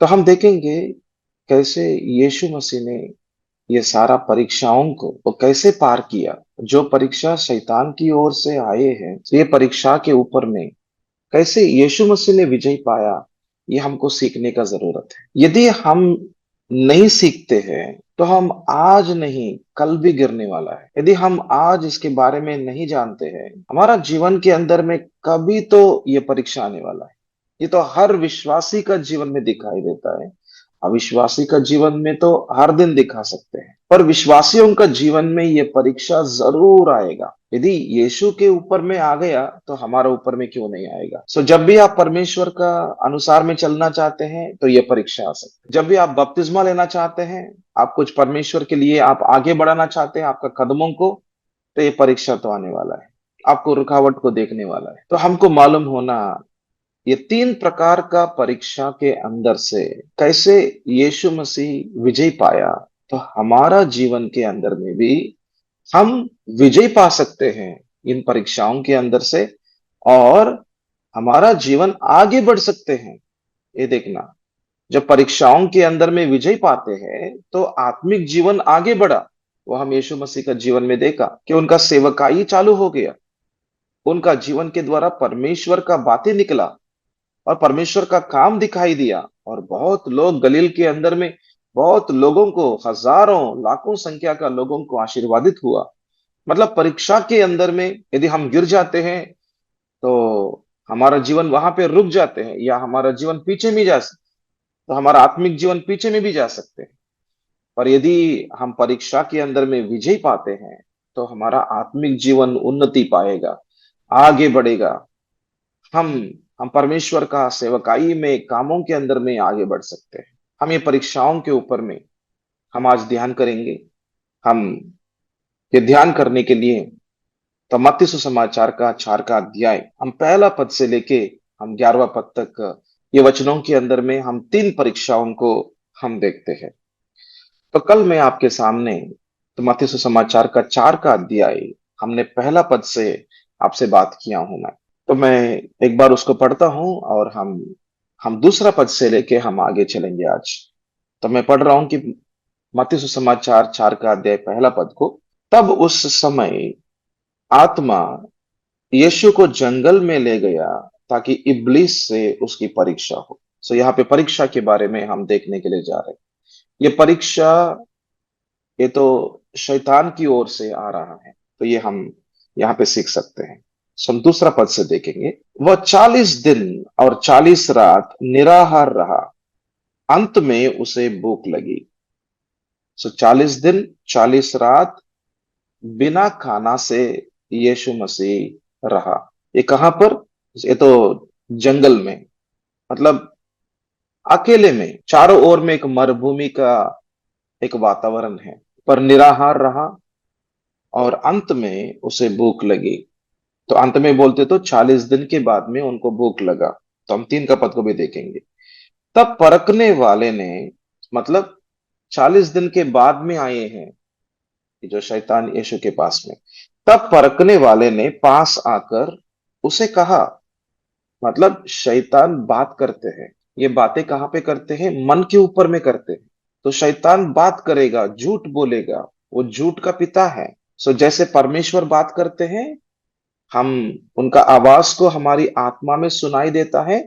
तो हम देखेंगे कैसे यीशु मसीह ने ये सारा परीक्षाओं को वो कैसे पार किया। जो परीक्षा शैतान की ओर से आए हैं, ये परीक्षा के ऊपर में कैसे यीशु मसीह ने विजय पाया, ये हमको सीखने का जरूरत है। यदि हम नहीं सीखते हैं तो हम आज नहीं कल भी गिरने वाला है। यदि हम आज इसके बारे में नहीं जानते हैं, हमारा जीवन के अंदर में कभी तो ये परीक्षा आने वाला है। ये तो हर विश्वासी का जीवन में दिखाई देता है। अविश्वासी का जीवन में तो हर दिन दिखा सकते हैं, पर विश्वासियों का जीवन में ये परीक्षा जरूर आएगा। यदि यीशु के ऊपर में आ गया तो हमारे ऊपर में क्यों नहीं आएगा। जब भी आप परमेश्वर का अनुसार में चलना चाहते हैं तो ये परीक्षा आ सकती है। जब भी आप बपतिस्मा लेना चाहते हैं, आप कुछ परमेश्वर के लिए आप आगे बढ़ाना चाहते हैं आपका कदमों को, तो ये परीक्षा तो आने वाला है, आपको रुकावट को देखने वाला है। तो हमको मालूम होना, ये तीन प्रकार का परीक्षा के अंदर से कैसे यीशु मसीह विजय पाया, तो हमारा जीवन के अंदर में भी हम विजय पा सकते हैं इन परीक्षाओं के अंदर से, और हमारा जीवन आगे बढ़ सकते हैं। ये देखना, जब परीक्षाओं के अंदर में विजय पाते हैं तो आत्मिक जीवन आगे बढ़ा। वो हम यीशु मसीह का जीवन में देखा कि उनका सेवकाई चालू हो गया। उनका जीवन के द्वारा परमेश्वर का बातें निकला और परमेश्वर का काम दिखाई दिया, और बहुत लोग गलील के अंदर में, बहुत लोगों को, हजारों लाखों संख्या का लोगों को आशीर्वादित हुआ। मतलब परीक्षा के अंदर में यदि हम गिर जाते हैं तो हमारा जीवन वहां पे रुक जाते हैं, या हमारा जीवन पीछे में जा सकते, तो हमारा आत्मिक जीवन पीछे में भी जा सकते हैं। पर यदि हम परीक्षा के अंदर में विजय पाते हैं तो हमारा आत्मिक जीवन उन्नति पाएगा, आगे बढ़ेगा। हम हम परमेश्वर का सेवकाई में, कामों के अंदर में आगे बढ़ सकते हैं। हम ये परीक्षाओं के ऊपर में हम आज ध्यान करेंगे। हम ये ध्यान करने के लिए तो मत्ती सुसमाचार का 4 का अध्याय, हम पहला पद से लेके हम 11वां पद तक, ये वचनों के अंदर में हम तीन परीक्षाओं को हम देखते हैं। तो कल मैं आपके सामने तो मत्ती सुसमाचार का 4 का अध्याय, हमने पहला पद से आपसे बात किया हूं मैं। तो मैं एक बार उसको पढ़ता हूं और हम दूसरा पद से लेके हम आगे चलेंगे आज। तो मैं पढ़ रहा हूं कि मत्ती सुसमाचार 4 का अध्याय पहला पद को, तब उस समय आत्मा यीशु को जंगल में ले गया ताकि इब्लीस से उसकी परीक्षा हो। यहाँ पे परीक्षा के बारे में हम देखने के लिए जा रहे हैं। ये परीक्षा, ये तो शैतान की ओर से आ रहा है, तो ये हम यहाँ पे सीख सकते हैं। हम दूसरा पद से देखेंगे, वह 40 दिन और 40 रात निराहार रहा, अंत में उसे भूख लगी। 40 दिन 40 रात बिना खाना से यीशु मसीह रहा। ये कहां पर? ये तो जंगल में, मतलब अकेले में, चारों ओर में एक मरुभूमि का एक वातावरण है, पर निराहार रहा और अंत में उसे भूख लगी। तो अंत में बोलते तो 40 दिन के बाद में उनको भूख लगा। तो हम तीन का पद को भी देखेंगे। तब परखने वाले ने, मतलब 40 दिन के बाद में आए हैं कि जो शैतान यीशु के पास में, तब परखने वाले ने पास आकर उसे कहा, मतलब शैतान बात करते हैं। ये बातें कहाँ पे करते हैं? मन के ऊपर में करते हैं। तो शैतान बात करेगा, झूठ बोलेगा, वो झूठ का पिता है। जैसे परमेश्वर बात करते हैं, हम उनका आवाज को हमारी आत्मा में सुनाई देता है,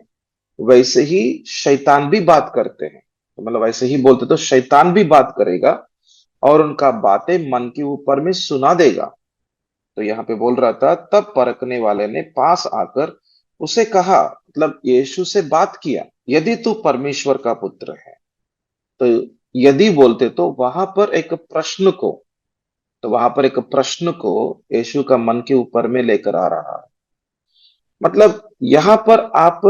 वैसे ही शैतान भी बात करते हैं। तो मतलब वैसे ही बोलते तो शैतान भी बात करेगा और उनका बातें मन के ऊपर में सुना देगा। तो यहाँ पे बोल रहा था, तब परखने वाले ने पास आकर उसे कहा, मतलब यीशु से बात किया, यदि तू परमेश्वर का पुत्र है तो। यदि बोलते तो वहां पर एक प्रश्न को, तो वहां पर एक प्रश्न को यीशु का मन के ऊपर में लेकर आ रहा है। मतलब यहां पर आप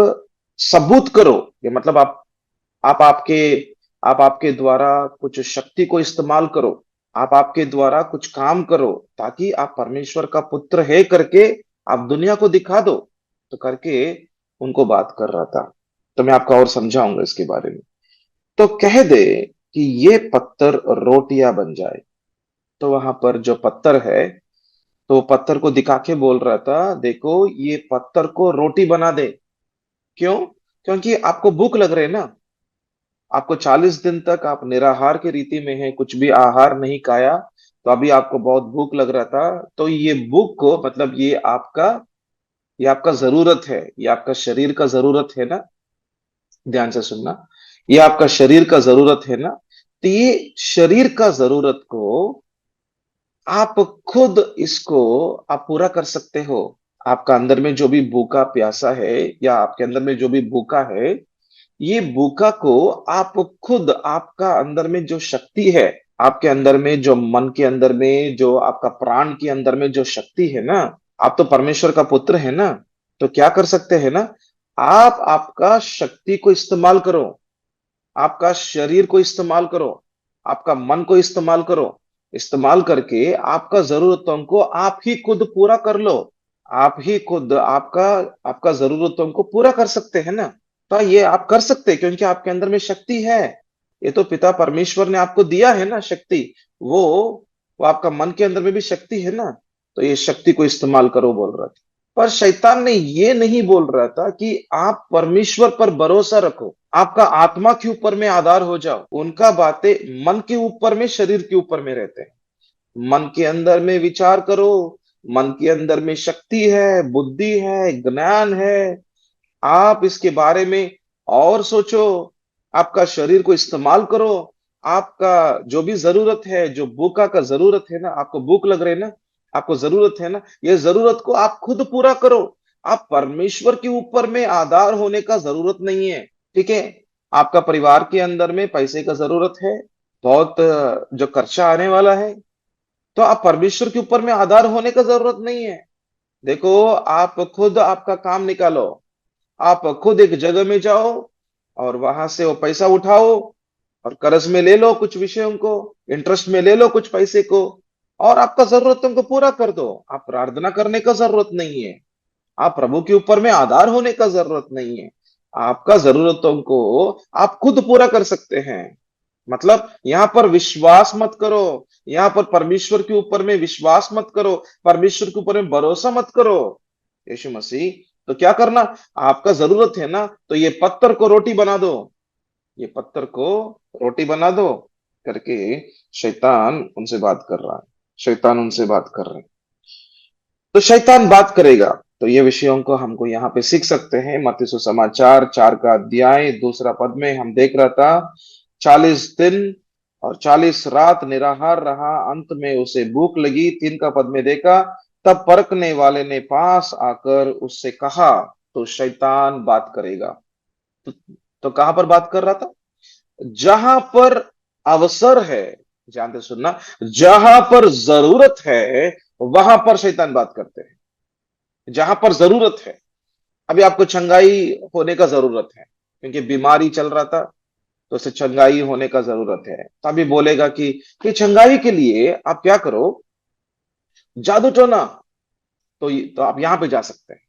सबूत करो, ये मतलब आप आपके आप आपके द्वारा कुछ शक्ति को इस्तेमाल करो, आप आपके द्वारा कुछ काम करो, ताकि आप परमेश्वर का पुत्र है करके आप दुनिया को दिखा दो, तो करके उनको बात कर रहा था। तो मैं आपको और समझाऊंगा इसके बारे में। तो कह दे कि ये पत्थर रोटियां बन जाए। तो वहां पर जो पत्थर है, तो वो पत्थर को दिखा के बोल रहा था, देखो ये पत्थर को रोटी बना दे। क्यों? क्योंकि आपको भूख लग रही है ना। आपको 40 दिन तक आप निराहार की रीति में है, कुछ भी आहार नहीं खाया, तो अभी आपको बहुत भूख लग रहा था। तो ये भूख को मतलब ये आपका जरूरत है, ये आपका शरीर का जरूरत है ना। ध्यान से सुनना, ये आपका शरीर का जरूरत है ना। तो ये शरीर का जरूरत को आप खुद इसको आप पूरा कर सकते हो। आपका अंदर में जो भी भूखा प्यासा है, या आपके अंदर में जो भी भूखा है, ये भूखा को आप खुद, आपका अंदर में जो शक्ति है, आपके अंदर में जो मन के अंदर में जो आपका प्राण के अंदर में जो शक्ति है ना, आप तो परमेश्वर का पुत्र है ना। तो क्या कर सकते हैं ना, आप आपका शक्ति को इस्तेमाल करो, आपका शरीर को इस्तेमाल करो, आपका मन को इस्तेमाल करो। इस्तेमाल करके आपका जरूरतों को आप ही खुद पूरा कर लो। आप ही खुद आपका आपका जरूरतों को पूरा कर सकते हैं ना। तो ये आप कर सकते हैं क्योंकि आपके अंदर में शक्ति है। ये तो पिता परमेश्वर ने आपको दिया है ना शक्ति। वो वो आपका मन के अंदर में भी शक्ति है ना। तो ये शक्ति को इस्तेमाल करो बोल रहा था। पर शैतान ने ये नहीं बोल रहा था कि आप परमेश्वर पर भरोसा रखो, आपका आत्मा के ऊपर में आधार हो जाओ। उनका बातें मन के ऊपर में, शरीर के ऊपर में रहते हैं। मन के अंदर में विचार करो, मन के अंदर में शक्ति है, बुद्धि है, ज्ञान है। आप इसके बारे में और सोचो, आपका शरीर को इस्तेमाल करो। आपका जो भी जरूरत है, जो भूखा का जरूरत है ना, आपको भूख लग रही है ना, आपको जरूरत है ना, ये जरूरत को आप खुद पूरा करो। आप परमेश्वर के ऊपर में आधार होने का जरूरत नहीं है। ठीक है, आपका परिवार के अंदर में पैसे का जरूरत है, बहुत जो खर्चा आने वाला है, तो आप परमेश्वर के ऊपर में आधार होने का जरूरत नहीं है। देखो, आप खुद आपका काम निकालो, आप खुद एक जगह में जाओ और वहां से वो पैसा उठाओ और कर्ज में ले लो कुछ विषयों को, इंटरेस्ट में ले लो कुछ पैसे को, और आपका जरूरतों को पूरा कर दो। आप प्रार्थना करने का जरूरत नहीं है, आप प्रभु के ऊपर में आधार होने का जरूरत नहीं है। आपका जरूरतों को आप खुद पूरा कर सकते हैं। मतलब यहां पर विश्वास मत करो, यहां पर परमेश्वर के ऊपर में विश्वास मत करो, परमेश्वर के ऊपर में भरोसा मत करो। यीशु मसीह, तो क्या करना, आपका जरूरत है ना, तो ये पत्थर को रोटी बना दो, ये पत्थर को रोटी बना दो करके शैतान उनसे बात कर रहा है। शैतान उनसे बात कर रहे हैं। तो शैतान बात करेगा, तो ये विषयों को हमको यहाँ पे सीख सकते हैं। मत्ती सुसमाचार 4 का अध्याय 2 पद में हम देख रहा था, 40 दिन और 40 रात निराहार रहा, अंत में उसे भूख लगी। 3 का पद में देखा, तब परखने वाले ने पास आकर उससे कहा। तो शैतान बात करेगा। तो, तो कहां पर बात कर रहा था, जहां पर अवसर है, जानते सुनना, जहां पर जरूरत है वहां पर शैतान बात करते हैं। जहां पर जरूरत है, अभी आपको चंगाई होने का जरूरत है क्योंकि बीमारी चल रहा था, तो उसे चंगाई होने का जरूरत है। तो अभी बोलेगा कि चंगाई के लिए आप क्या करो, जादू टोना। तो आप यहां पे जा सकते हैं।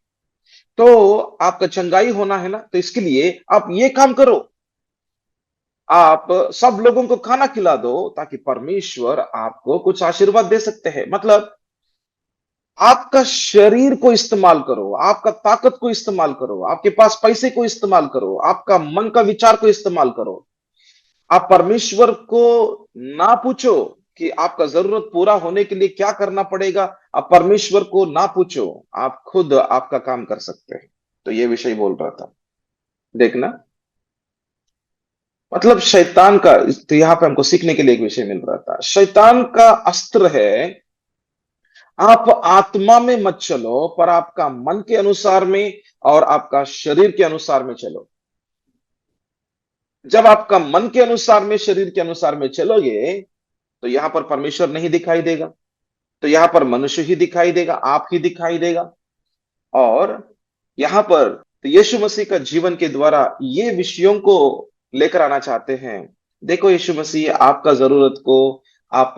तो आपका चंगाई होना है ना, तो इसके लिए आप ये काम करो, आप सब लोगों को खाना खिला दो ताकि परमेश्वर आपको कुछ आशीर्वाद दे सकते हैं। मतलब आपका शरीर को इस्तेमाल करो, आपका ताकत को इस्तेमाल करो, आपके पास पैसे को इस्तेमाल करो, आपका मन का विचार को इस्तेमाल करो। आप परमेश्वर को ना पूछो कि आपका जरूरत पूरा होने के लिए क्या करना पड़ेगा। आप परमेश्वर को ना पूछो, आप खुद आपका काम कर सकते हैं। तो ये विषय बोल रहा था, देखना। मतलब शैतान का, तो यहाँ पे हमको सीखने के लिए एक विषय मिल रहा था। शैतान का अस्त्र है, आप आत्मा में मत चलो, पर आपका मन के अनुसार में और आपका शरीर के अनुसार में चलो। जब आपका मन के अनुसार में, शरीर के अनुसार में चलोगे, तो यहां पर परमेश्वर नहीं दिखाई देगा, तो यहां पर मनुष्य ही दिखाई देगा, आप ही दिखाई देगा। और यहां पर तो यीशु मसीह का जीवन के द्वारा ये विषयों को लेकर आना चाहते हैं। देखो, यीशु मसीह आपका जरूरत को आप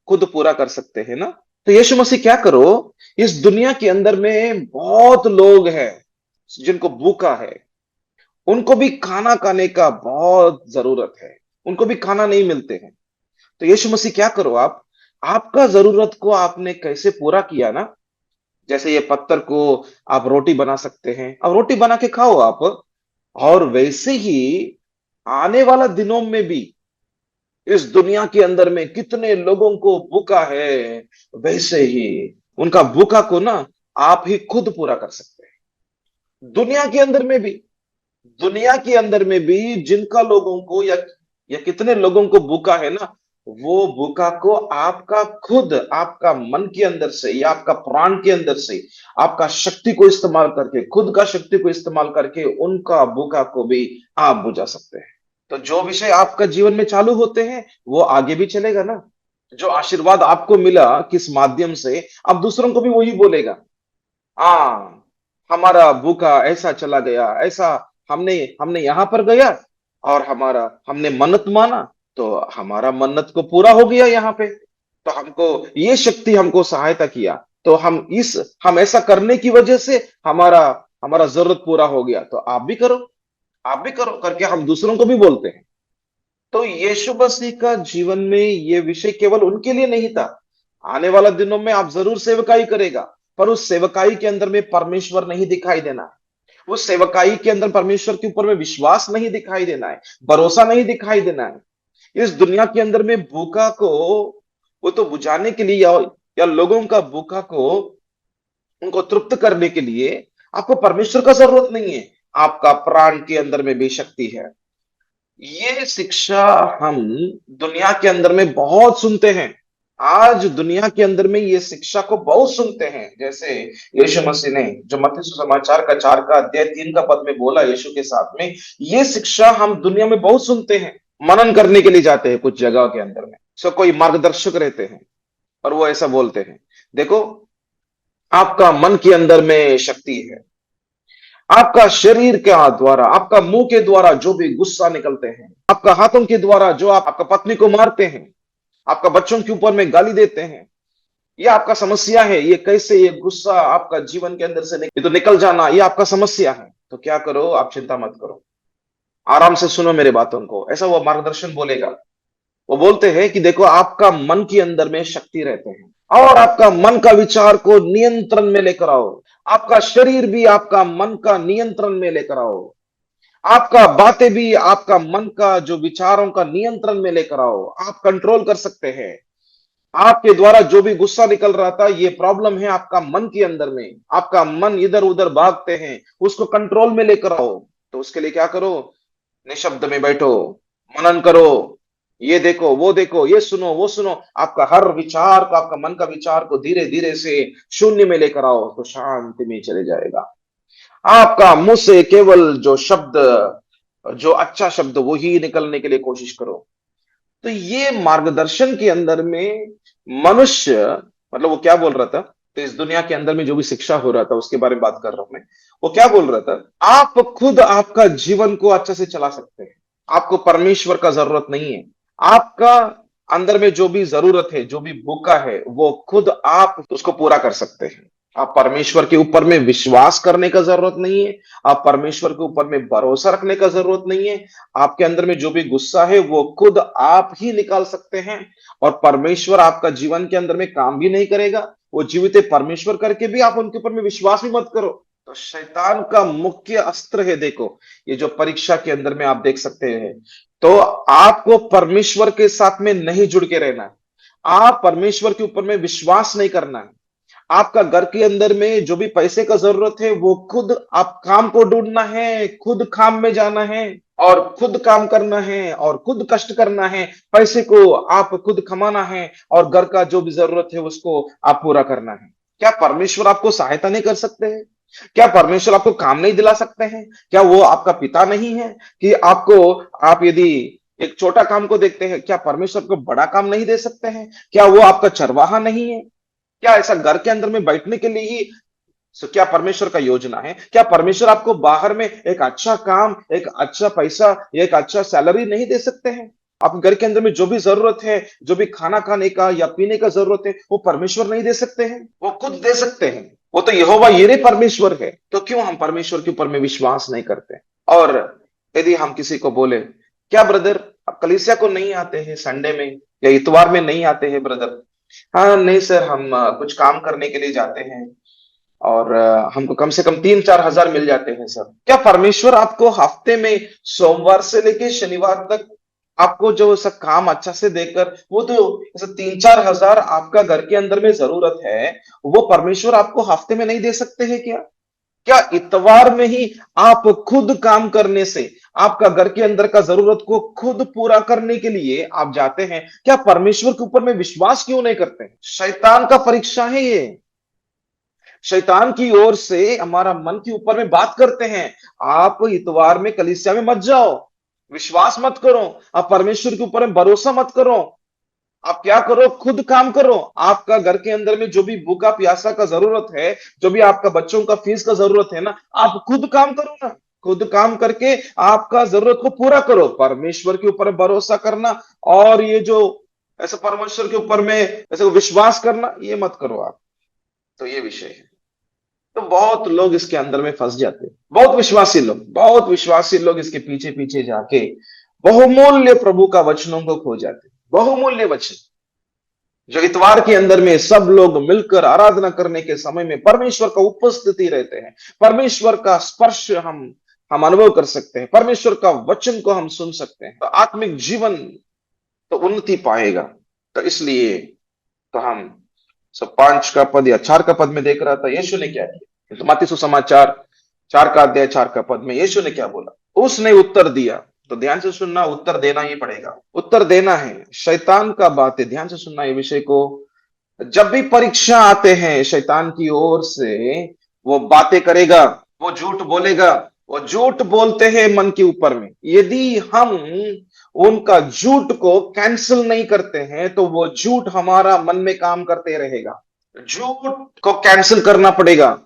खुद पूरा कर सकते हैं ना। तो यीशु मसीह क्या करो, इस दुनिया के अंदर में बहुत लोग हैं जिनको भूखा है, उनको भी खाना खाने का बहुत जरूरत है, उनको भी खाना नहीं मिलते हैं। तो यीशु मसीह क्या करो, आप आपका जरूरत को आपने कैसे पूरा किया ना, जैसे ये पत्थर को आप रोटी बना सकते हैं, अब रोटी बना के खाओ आप। और वैसे ही आने वाला दिनों में भी इस दुनिया के अंदर में कितने लोगों को भूखा है, वैसे ही उनका भूखा को ना आप ही खुद पूरा कर सकते हैं। दुनिया के अंदर में भी जिनका लोगों को या कितने लोगों को भूखा है ना, वो भूखा को आपका खुद, आपका मन के अंदर से या आपका प्राण के अंदर से, आपका शक्ति को इस्तेमाल करके, खुद का शक्ति को इस्तेमाल करके उनका भूखा को भी आप बुझा सकते हैं। तो जो विषय आपका जीवन में चालू होते हैं वो आगे भी चलेगा ना। जो आशीर्वाद आपको मिला किस माध्यम से, आप दूसरों को भी वही बोलेगा। हाँ, हमारा भूखा ऐसा चला गया, ऐसा हमने हमने यहां पर गया और हमारा हमने मन्नत माना, तो हमारा मन्नत को पूरा हो गया यहाँ पे। तो हमको ये शक्ति हमको सहायता किया, तो हम ऐसा करने की वजह से हमारा हमारा जरूरत पूरा हो गया, तो आप भी करो करके हम दूसरों को भी बोलते हैं। तो यीशु मसीह का जीवन में ये विषय केवल उनके लिए नहीं था। आने वाला दिनों में आप जरूर सेवकाई करेगा, पर उस सेवकाई के अंदर में परमेश्वर नहीं दिखाई देना है। उस सेवकाई के अंदर परमेश्वर के ऊपर में विश्वास नहीं दिखाई देना है, भरोसा नहीं दिखाई देना है। इस दुनिया के अंदर में भूखा को वो तो बुझाने के लिए या लोगों का भूखा को उनको तृप्त करने के लिए आपको परमेश्वर का जरूरत नहीं है। आपका प्राण के अंदर में भी शक्ति है। ये शिक्षा हम दुनिया के अंदर में बहुत सुनते हैं। आज दुनिया के अंदर में ये शिक्षा को बहुत सुनते हैं। जैसे यीशु मसीह ने जो मत्ती सुसमाचार का 4 का अध्याय 3 का पद में बोला यीशु के साथ में, ये शिक्षा हम दुनिया में बहुत सुनते हैं। मनन करने के लिए जाते हैं कुछ जगह के अंदर में, सो कोई मार्गदर्शक रहते हैं और वो ऐसा बोलते हैं, देखो, आपका मन के अंदर में शक्ति है। आपका शरीर के द्वारा, आपका मुंह के द्वारा जो भी गुस्सा निकलते हैं, आपका हाथों के द्वारा जो आप आपका पत्नी को मारते हैं, आपका बच्चों के ऊपर में गाली देते हैं, ये आपका समस्या है। ये कैसे ये गुस्सा आपका जीवन के अंदर से ये तो निकल जाना, ये आपका समस्या है। तो क्या करो, आप चिंता मत करो, आराम से सुनो मेरे बातों को, ऐसा वो मार्गदर्शन बोलेगा। वो बोलते हैं कि देखो, आपका मन के अंदर में शक्ति रहते हैं और आपका मन का विचार को नियंत्रण में लेकर आओ। आपका शरीर भी आपका मन का नियंत्रण में लेकर आओ। आपका बातें भी आपका मन का जो विचारों का नियंत्रण में लेकर आओ। आप कंट्रोल कर सकते हैं। आपके द्वारा जो भी गुस्सा निकल रहा था, ये प्रॉब्लम है आपका मन के अंदर में। आपका मन इधर उधर भागते हैं, उसको कंट्रोल में लेकर आओ। तो उसके लिए क्या करो, निशब्द में बैठो, मनन करो, ये देखो, वो देखो, ये सुनो, वो सुनो। आपका हर विचार को, आपका मन का विचार को धीरे धीरे से शून्य में लेकर आओ, तो शांति में चले जाएगा। आपका मुंह से केवल जो शब्द, जो अच्छा शब्द, वो ही निकलने के लिए कोशिश करो। तो ये मार्गदर्शन के अंदर में मनुष्य, मतलब वो क्या बोल रहा था, तो इस दुनिया के अंदर में जो भी शिक्षा हो रहा था उसके बारे में बात कर रहा हूं मैं। वो क्या बोल रहा था, आप खुद आपका जीवन को अच्छे से चला सकते हैं। आपको परमेश्वर का जरूरत नहीं है। आपका अंदर में जो भी जरूरत है, जो भी भूखा है, वो खुद आप उसको पूरा कर सकते हैं। आप परमेश्वर के ऊपर में विश्वास करने का जरूरत नहीं है। आप परमेश्वर के ऊपर में भरोसा रखने का जरूरत नहीं है। आपके अंदर में जो भी गुस्सा है वो खुद आप ही निकाल सकते हैं। और परमेश्वर आपका जीवन के अंदर में काम भी नहीं करेगा। वो जीवित है परमेश्वर करके भी आप उनके ऊपर में विश्वास भी मत करो। तो शैतान का मुख्य अस्त्र है, देखो, ये जो परीक्षा के अंदर में आप देख सकते हैं। तो आपको परमेश्वर के साथ में नहीं जुड़ के रहना है। आप परमेश्वर के ऊपर में विश्वास नहीं करना है। आपका घर के अंदर में जो भी पैसे का जरूरत है, वो खुद आप काम को ढूंढना है, खुद काम में जाना है और खुद काम करना है और खुद कष्ट करना है। पैसे को आप खुद कमाना है और घर का जो भी जरूरत है उसको आप पूरा करना है। क्या परमेश्वर आपको सहायता नहीं कर सकते हैं? क्या परमेश्वर आपको काम नहीं दिला सकते हैं? क्या वो आपका पिता नहीं है कि आपको, आप यदि एक छोटा काम को देखते हैं, क्या परमेश्वर को बड़ा काम नहीं दे सकते हैं? क्या वो आपका चरवाहा नहीं है? क्या ऐसा घर के अंदर में बैठने के लिए ही क्या परमेश्वर का योजना है? क्या परमेश्वर आपको बाहर में एक अच्छा काम, एक अच्छा पैसा, एक अच्छा सैलरी नहीं दे सकते हैं? आप घर के अंदर में जो भी जरूरत है, जो भी खाना खाने का या पीने का जरूरत है, वो परमेश्वर नहीं दे सकते हैं? वो खुद दे सकते हैं। वो तो यहोवा यिरे परमेश्वर है। तो क्यों हम परमेश्वर के ऊपर में विश्वास नहीं करते? और यदि हम किसी को बोले, क्या ब्रदर आप कलीसिया को नहीं आते हैं संडे में या इतवार में नहीं आते हैं ब्रदर? हाँ नहीं सर, हम कुछ काम करने के लिए जाते हैं। और हमको कम से कम 3-4 हजार मिल जाते हैं सर। क्या परमेश्वर आपको हफ्ते में सोमवार से लेके शनिवार तक आपको जो ऐसा काम अच्छा से देकर, वो तो ऐसा 3-4 हजार आपका घर के अंदर में जरूरत है, वो परमेश्वर आपको हफ्ते में नहीं दे सकते हैं क्या? क्या इतवार में ही आप खुद काम करने से, आपका घर के अंदर का जरूरत को खुद पूरा करने के लिए आप जाते हैं, क्या परमेश्वर के ऊपर में विश्वास क्यों नहीं करते हैं? शैतान का परीक्षा है ये। शैतान की ओर से हमारा मन के ऊपर में बात करते हैं, आप इतवार में कलीसिया में मत जाओ, विश्वास मत करो, आप परमेश्वर के ऊपर में भरोसा मत करो, आप क्या करो, खुद काम करो। आपका घर के अंदर में जो भी भूखा प्यासा का जरूरत है, जो भी आपका बच्चों का फीस का जरूरत है ना, आप खुद काम करो ना। खुद काम करके आपका जरूरत को पूरा करो, परमेश्वर के ऊपर भरोसा करना और ये जो ऐसा परमेश्वर के ऊपर में ऐसे विश्वास करना, ये मत करो आप। तो ये विषय है। तो बहुत लोग इसके अंदर में फंस जाते हैं, बहुत विश्वासी लोग इसके पीछे पीछे जाके बहुमूल्य प्रभु का वचनों को खो जाते हैं। बहुमूल्य वचन जो इतवार के अंदर में सब लोग मिलकर आराधना करने के समय में परमेश्वर का उपस्थिति रहते हैं, परमेश्वर का स्पर्श हम अनुभव कर सकते हैं, परमेश्वर का वचन को हम सुन सकते हैं, तो आत्मिक जीवन तो उन्नति पाएगा। तो इसलिए तो हम सब 5 का पद या 4 का पद में देख रहा था यीशु ने क्या किया। तो मत्ती सुसमाचार 4 का अध्याय 4 का पद में यीशु ने क्या बोला, उसने उत्तर दिया। तो ध्यान से सुनना, उत्तर देना ही पड़ेगा, उत्तर देना है। शैतान का बात है, ध्यान से सुनना ये विषय को। जब भी परीक्षा आते हैं शैतान की ओर से, वो बातें करेगा, वो झूठ बोलेगा, वो झूठ बोलते हैं मन के ऊपर में। यदि हम उनका झूठ को कैंसिल नहीं करते हैं तो वो झूठ हमारा मन में काम करते रहेगा। झूठ को कैंसिल करना पड़ेगा।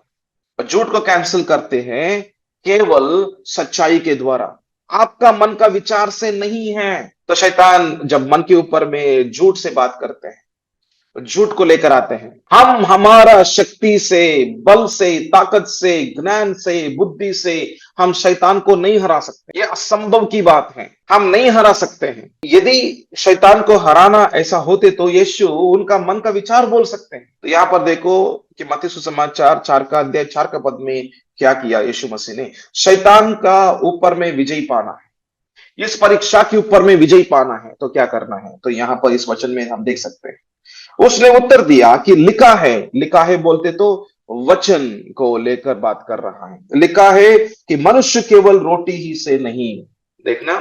झूठ को कैंसिल करते हैं केवल सच्चाई के द्वारा, आपका मन का विचार से नहीं है। तो शैतान जब मन के ऊपर में झूठ से बात करते हैं, झूठ को लेकर आते हैं, हम हमारा शक्ति से, बल से, ताकत से, ज्ञान से, बुद्धि से हम शैतान को नहीं हरा सकते। ये असंभव की बात है, हम नहीं हरा सकते हैं। यदि शैतान को हराना ऐसा होते तो यीशु उनका मन का विचार बोल सकते हैं। तो यहां पर देखो कि मत्ती सुसमाचार 4 का अध्याय 4 का पद में क्या किया यीशु मसीह ने। शैतान का ऊपर में विजय पाना है, इस परीक्षा के ऊपर में विजय पाना है, तो क्या करना है। तो यहां पर इस वचन में हम देख सकते हैं, उसने उत्तर दिया कि लिखा है। लिखा है बोलते तो वचन को लेकर बात कर रहा है। लिखा है कि मनुष्य केवल रोटी ही से नहीं, देखना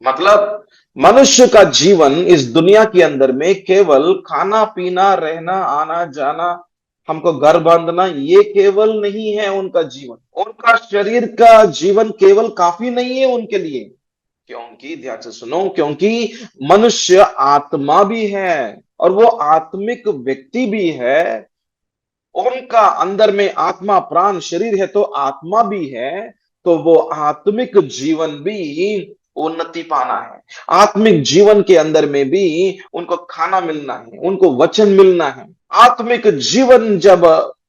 मतलब मनुष्य का जीवन इस दुनिया के अंदर में केवल खाना पीना, रहना, आना जाना, हमको घर बांधना, ये केवल नहीं है उनका जीवन। उनका शरीर का जीवन केवल काफी नहीं है उनके लिए। क्योंकि ध्यान से सुनो, क्योंकि मनुष्य आत्मा भी है और वो आत्मिक व्यक्ति भी है। उनका अंदर में आत्मा, प्राण, शरीर है तो आत्मा भी है। तो वो आत्मिक जीवन भी उन्नति पाना है। आत्मिक जीवन के अंदर में भी उनको खाना मिलना है, उनको वचन मिलना है। आत्मिक जीवन जब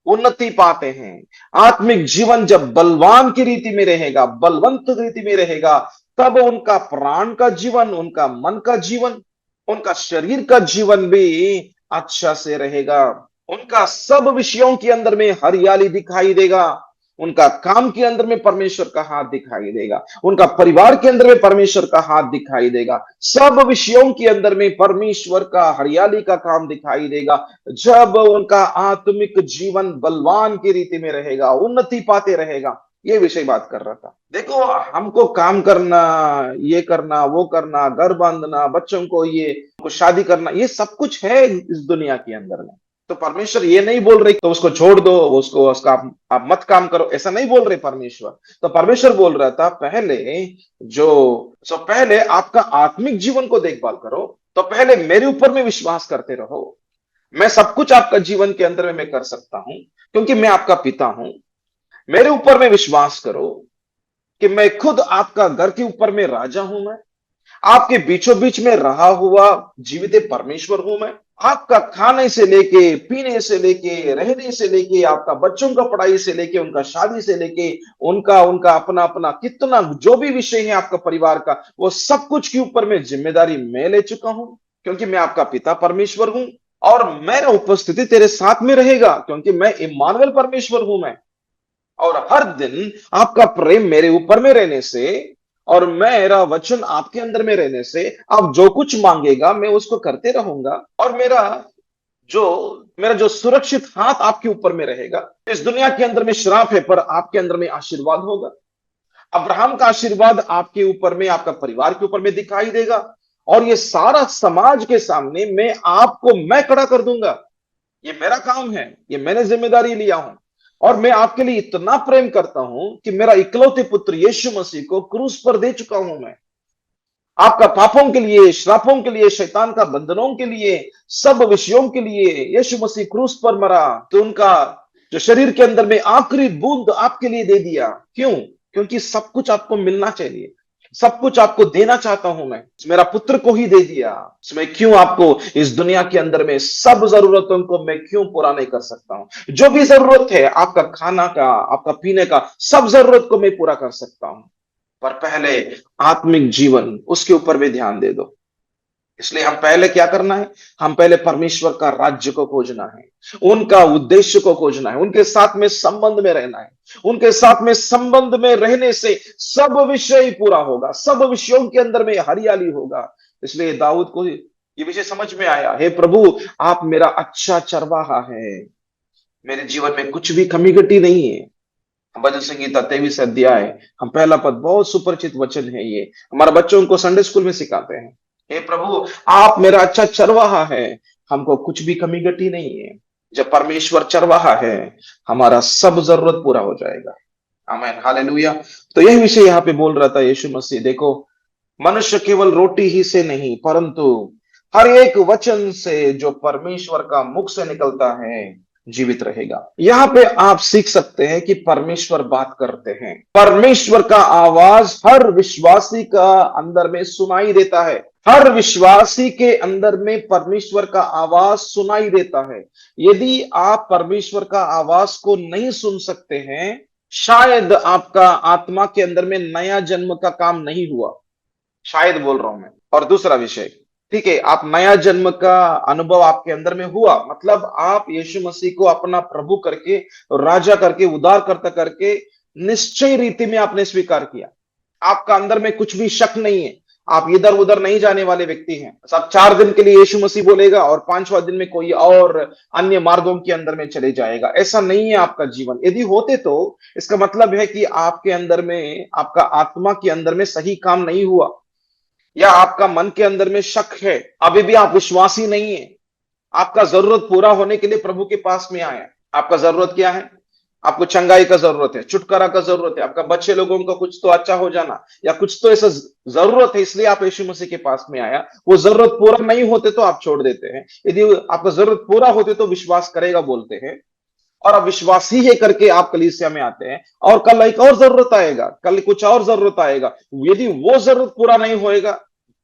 उन्नति पाते हैं, आत्मिक जीवन जब बलवान की रीति में रहेगा, बलवंत रीति में रहेगा, तब उनका प्राण का जीवन, उनका मन का जीवन, उनका शरीर का जीवन भी अच्छा से रहेगा। उनका सब विषयों के अंदर में हरियाली दिखाई देगा। उनका काम के अंदर में परमेश्वर का हाथ दिखाई देगा। उनका परिवार के अंदर में परमेश्वर का हाथ दिखाई देगा। सब विषयों के अंदर में परमेश्वर का हरियाली का काम दिखाई देगा। जब उनका आत्मिक जीवन बलवान की रीति में रहेगा, उन्नति पाते रहेगा। ये विषय बात कर रहा था। देखो, हमको काम करना, ये करना, वो करना, घर बांधना, बच्चों को ये को शादी करना, ये सब कुछ है इस दुनिया के अंदर में। तो परमेश्वर ये नहीं बोल रहे तो उसको छोड़ दो, उसको उसका आप मत काम करो, ऐसा नहीं बोल रहे परमेश्वर। तो परमेश्वर बोल रहा था पहले आपका आत्मिक जीवन को देखभाल करो, तो पहले मेरे ऊपर में विश्वास करते रहो। मैं सब कुछ आपका जीवन के अंदर में मैं कर सकता हूं, क्योंकि मैं आपका पिता हूं। मेरे ऊपर में विश्वास करो कि मैं खुद आपका घर के ऊपर में राजा हूं। मैं आपके बीचों बीच में रहा हुआ जीवित परमेश्वर हूं। मैं आपका खाने से लेके, पीने से लेके, रहने से लेके, आपका बच्चों का पढ़ाई से लेके, उनका शादी से लेके, उनका उनका अपना अपना कितना जो भी विषय है आपका परिवार का, वो सब कुछ के ऊपर में जिम्मेदारी मैं ले चुका हूं, क्योंकि मैं आपका पिता परमेश्वर हूं। और मेरा उपस्थिति तेरे साथ में रहेगा, क्योंकि मैं इम्मानुएल परमेश्वर हूं मैं। और हर दिन आपका प्रेम मेरे ऊपर में रहने से और मेरा वचन आपके अंदर में रहने से आप जो कुछ मांगेगा मैं उसको करते रहूंगा। और जो मेरा जो सुरक्षित हाथ आपके ऊपर में रहेगा। इस दुनिया के अंदर में श्राप है, पर आपके अंदर में आशीर्वाद होगा। अब्राहम का आशीर्वाद आपके ऊपर में, आपका परिवार के ऊपर में दिखाई देगा। और ये सारा समाज के सामने मैं खड़ा कर दूंगा। ये मेरा काम है, ये मैंने जिम्मेदारी लिया हूं। और मैं आपके लिए इतना प्रेम करता हूं कि मेरा इकलौते पुत्र यीशु मसीह को क्रूस पर दे चुका हूं मैं। आपका पापों के लिए, श्रापों के लिए, शैतान का बंधनों के लिए, सब विषयों के लिए यीशु मसीह क्रूस पर मरा। तो उनका जो शरीर के अंदर में आखिरी बूंद आपके लिए दे दिया। क्यों? क्योंकि सब कुछ आपको मिलना चाहिए, सब कुछ आपको देना चाहता हूं मैं। मेरा पुत्र को ही दे दिया। मैं क्यों आपको इस दुनिया के अंदर में सब जरूरतों को मैं क्यों पूरा नहीं कर सकता हूं? जो भी जरूरत है, आपका खाना का, आपका पीने का, सब जरूरत को मैं पूरा कर सकता हूं। पर पहले आत्मिक जीवन, उसके ऊपर भी ध्यान दे दो। इसलिए हम पहले क्या करना है? हम पहले परमेश्वर का राज्य को खोजना है, उनका उद्देश्य को खोजना है, उनके साथ में संबंध में रहना है। उनके साथ में संबंध में रहने से सब विषय पूरा होगा, सब विषयों के अंदर में हरियाली होगा। इसलिए दाऊद को ये विषय समझ में आया, हे प्रभु, आप मेरा अच्छा चरवाहा है, मेरे जीवन में कुछ भी कमी घटी नहीं है। भजन संगीता 23 अध्याय, हम पहला पद, बहुत सुपरिचित वचन है ये, हमारे बच्चों को संडे स्कूल में सिखाते हैं। हे प्रभु, आप मेरा अच्छा चरवाहा है, हमको कुछ भी कमी घटी नहीं है। जब परमेश्वर चरवाहा है, हमारा सब जरूरत पूरा हो जाएगा। आमीन, हालेलुया। तो यही विषय यहाँ पे बोल रहा था यीशु मसीह। देखो, मनुष्य केवल रोटी ही से नहीं, परंतु हर एक वचन से जो परमेश्वर का मुख से निकलता है जीवित रहेगा। यहाँ पे आप सीख सकते हैं कि परमेश्वर बात करते हैं। परमेश्वर का आवाज हर विश्वासी का अंदर में सुनाई देता है। हर विश्वासी के अंदर में परमेश्वर का आवाज सुनाई देता है। यदि आप परमेश्वर का आवाज को नहीं सुन सकते हैं, शायद आपका आत्मा के अंदर में नया जन्म का काम नहीं हुआ, शायद बोल रहा हूं मैं। और दूसरा विषय, ठीक है, आप नया जन्म का अनुभव आपके अंदर में हुआ, मतलब आप यीशु मसीह को अपना प्रभु करके, राजा करके, उद्धारकर्ता करके निश्चय रीति में आपने स्वीकार किया। आपका अंदर में कुछ भी शक नहीं है, आप इधर उधर नहीं जाने वाले व्यक्ति हैं। सब 4 दिन के लिए यीशु मसीह बोलेगा और 5वां दिन में कोई और अन्य मार्गों के अंदर में चले जाएगा, ऐसा नहीं है आपका जीवन। यदि होते तो इसका मतलब है कि आपके अंदर में, आपका आत्मा के अंदर में सही काम नहीं हुआ, या आपका मन के अंदर में शक है, अभी भी आप विश्वासी नहीं है। आपका जरूरत पूरा होने के लिए प्रभु के पास में आए। आपका जरूरत क्या है? आपको चंगाई का जरूरत है, छुटकारा का जरूरत है, आपका बच्चे लोगों का कुछ तो अच्छा हो जाना, या कुछ तो ऐसा जरूरत है, इसलिए आप यीशु मसीह के पास में आया। वो जरूरत पूरा नहीं होते तो आप छोड़ देते हैं। यदि आपका जरूरत पूरा होते तो विश्वास करेगा बोलते हैं, और अब विश्वास ही है करके आप कलीसिया में आते हैं। और कल एक और जरूरत आएगा, कल कुछ और जरूरत आएगा, यदि वो जरूरत पूरा नहीं होएगा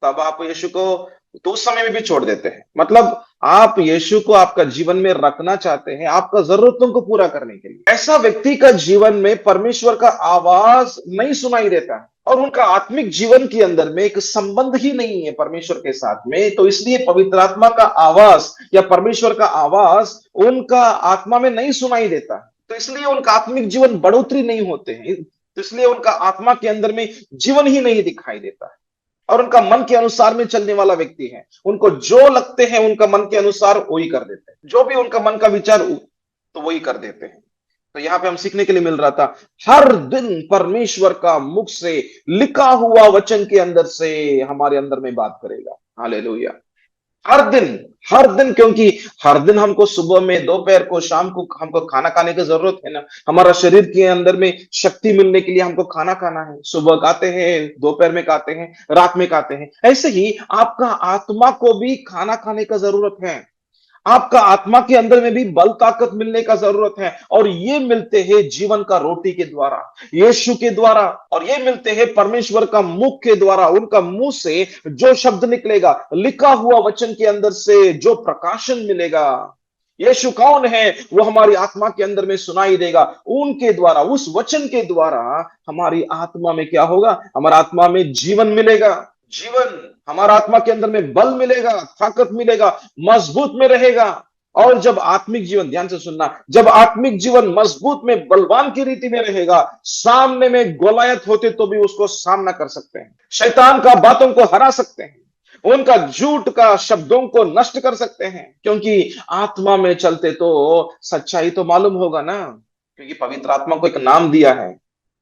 तब आप यीशु को तो उस समय में भी छोड़ देते हैं। मतलब आप यीशु को आपका जीवन में रखना चाहते हैं, आपका जरूरतों को पूरा करने के लिए। ऐसा व्यक्ति का जीवन में परमेश्वर का आवाज नहीं सुनाई देता है, और उनका आत्मिक जीवन के अंदर में एक संबंध ही नहीं है परमेश्वर के साथ में। तो इसलिए पवित्र आत्मा का आवाज या परमेश्वर का आवाज उनका आत्मा में नहीं सुनाई देता, तो इसलिए उनका आत्मिक जीवन बढ़ोतरी नहीं होते हैं। तो इसलिए उनका आत्मा के अंदर में जीवन ही नहीं दिखाई देता है, और उनका मन के अनुसार में चलने वाला व्यक्ति है। उनको जो लगते हैं उनका मन के अनुसार वही कर देते हैं, जो भी उनका मन का विचार तो वही कर देते हैं। तो यहाँ पे हम सीखने के लिए मिल रहा था, हर दिन परमेश्वर का मुख से लिखा हुआ वचन के अंदर से हमारे अंदर में बात करेगा। हालेलुया। हर दिन, हर दिन, क्योंकि हर दिन हमको सुबह में, दोपहर को, शाम को हमको खाना खाने की जरूरत है ना। हमारा शरीर के अंदर में शक्ति मिलने के लिए हमको खाना खाना है। सुबह खाते हैं, दोपहर में खाते हैं, रात में खाते हैं। ऐसे ही आपका आत्मा को भी खाना खाने का जरूरत है। आपका आत्मा के अंदर में भी बल ताकत मिलने का जरूरत है, और ये मिलते हैं जीवन का रोटी के द्वारा, यीशु के द्वारा। और ये मिलते हैं परमेश्वर का मुख के द्वारा। उनका मुंह से जो शब्द निकलेगा, लिखा हुआ वचन के अंदर से जो प्रकाशन मिलेगा, यीशु कौन है वो हमारी आत्मा के अंदर में सुनाई देगा। उनके द्वारा, उस वचन के द्वारा हमारी आत्मा में क्या होगा? हमारी आत्मा में जीवन मिलेगा। जीवन, हमारा आत्मा के अंदर में बल मिलेगा, ताकत मिलेगा, मजबूत में रहेगा। और जब आत्मिक जीवन, ध्यान से सुनना, जब आत्मिक जीवन मजबूत में बलवान की रीति में रहेगा, सामने में गोलायत होते तो भी उसको सामना कर सकते हैं, शैतान का बातों को हरा सकते हैं, उनका झूठ का शब्दों को नष्ट कर सकते हैं, क्योंकि आत्मा में चलते तो सच्चाई तो मालूम होगा ना, क्योंकि पवित्र आत्मा को एक नाम दिया है,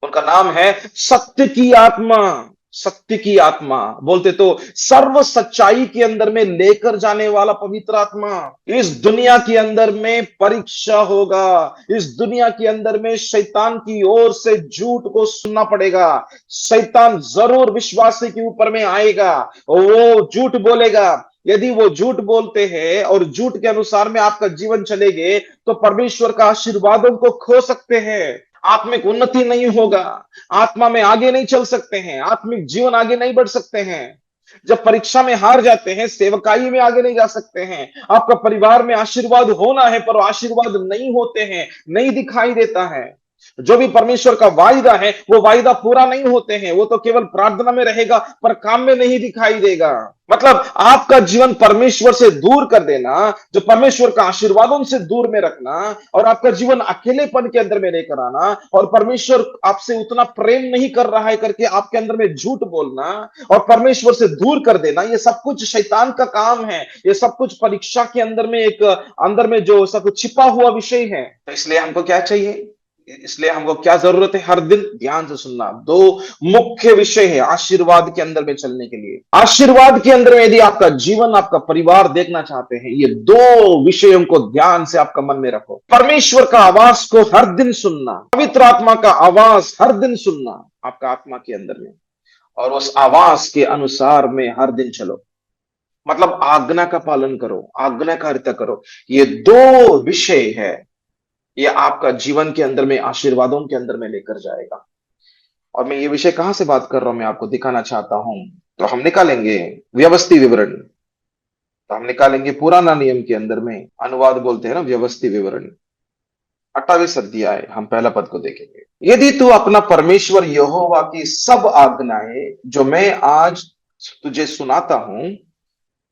उनका नाम है सत्य की आत्मा। सत्य की आत्मा बोलते तो सर्व सच्चाई के अंदर में लेकर जाने वाला पवित्र आत्मा। इस दुनिया के अंदर में परीक्षा होगा, इस दुनिया के अंदर में शैतान की ओर से झूठ को सुनना पड़ेगा, शैतान जरूर विश्वासी के ऊपर में आएगा, वो झूठ बोलेगा। यदि वो झूठ बोलते हैं और झूठ के अनुसार में आपका जीवन चलेगे तो परमेश्वर का आशीर्वादों को खो सकते हैं, आत्मिक उन्नति नहीं होगा, आत्मा में आगे नहीं चल सकते हैं, आत्मिक जीवन आगे नहीं बढ़ सकते हैं। जब परीक्षा में हार जाते हैं, सेवकाई में आगे नहीं जा सकते हैं। आपका परिवार में आशीर्वाद होना है पर आशीर्वाद नहीं होते हैं, नहीं दिखाई देता है। जो भी परमेश्वर का वायदा है वो वायदा पूरा नहीं होते हैं, वो तो केवल प्रार्थना में रहेगा पर काम में नहीं दिखाई देगा। मतलब आपका जीवन परमेश्वर से दूर कर देना, जो परमेश्वर का आशीर्वादों से दूर में रखना, और आपका जीवन अकेलेपन के अंदर में लेकर आना, और परमेश्वर आपसे उतना प्रेम नहीं कर रहा है करके आपके अंदर में झूठ बोलना और परमेश्वर से दूर कर देना, ये सब कुछ शैतान का काम है। ये सब कुछ परीक्षा के अंदर में एक अंदर में जो सब कुछ छिपा हुआ विषय है। तो इसलिए हमको क्या चाहिए, इसलिए हमको क्या जरूरत है, हर दिन ध्यान से सुनना। दो मुख्य विषय है आशीर्वाद के अंदर में चलने के लिए। आशीर्वाद के अंदर में यदि आपका जीवन, आपका परिवार देखना चाहते हैं, ये दो विषयों को ध्यान से आपका मन में रखो। परमेश्वर का आवाज को हर दिन सुनना, पवित्र आत्मा का आवाज हर दिन सुनना आपका आत्मा के अंदर में, और उस आवाज के अनुसार में हर दिन चलो। मतलब आज्ञा का पालन करो, आज्ञाकारिता करो। ये दो विषय है, ये आपका जीवन के अंदर में आशीर्वादों के अंदर में लेकर जाएगा। और मैं ये विषय कहां से बात कर रहा हूं, मैं आपको दिखाना चाहता हूं। तो हम निकालेंगे व्यवस्थित विवरण, तो हम निकालेंगे पुराना नियम के अंदर में, अनुवाद बोलते हैं ना, व्यवस्थित विवरण 28 अध्याय, हम पहला पद को देखेंगे। यदि तू अपना परमेश्वर यहोवा की सब आज्ञाएं जो मैं आज तुझे सुनाता हूं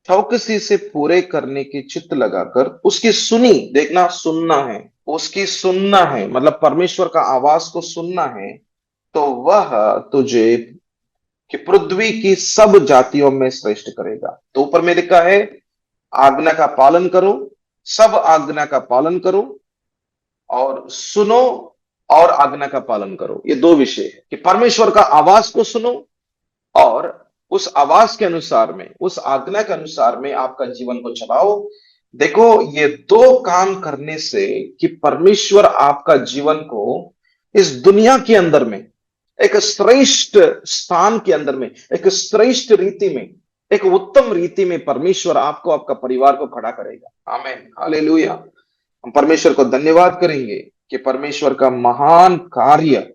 चौकसी से पूरे करने की चित्त लगाकर उसकी सुनी, देखना सुनना है, उसकी सुनना है, मतलब परमेश्वर का आवाज को सुनना है, तो वह तुझे कि पृथ्वी की सब जातियों में श्रेष्ठ करेगा। तो ऊपर में लिखा है आज्ञा का पालन करो, सब आज्ञा का पालन करो, और सुनो और आज्ञा का पालन करो। ये दो विषय है कि परमेश्वर का आवाज को सुनो और उस आवाज के अनुसार में, उस आज्ञा के अनुसार में आपका जीवन को चलाओ। देखो ये दो काम करने से कि परमेश्वर आपका जीवन को इस दुनिया के अंदर में एक श्रेष्ठ स्थान के अंदर में, एक श्रेष्ठ रीति में, एक उत्तम रीति में परमेश्वर आपको, आपका परिवार को खड़ा करेगा। आमीन, हालेलुया। हम परमेश्वर को धन्यवाद करेंगे कि परमेश्वर का महान कार्य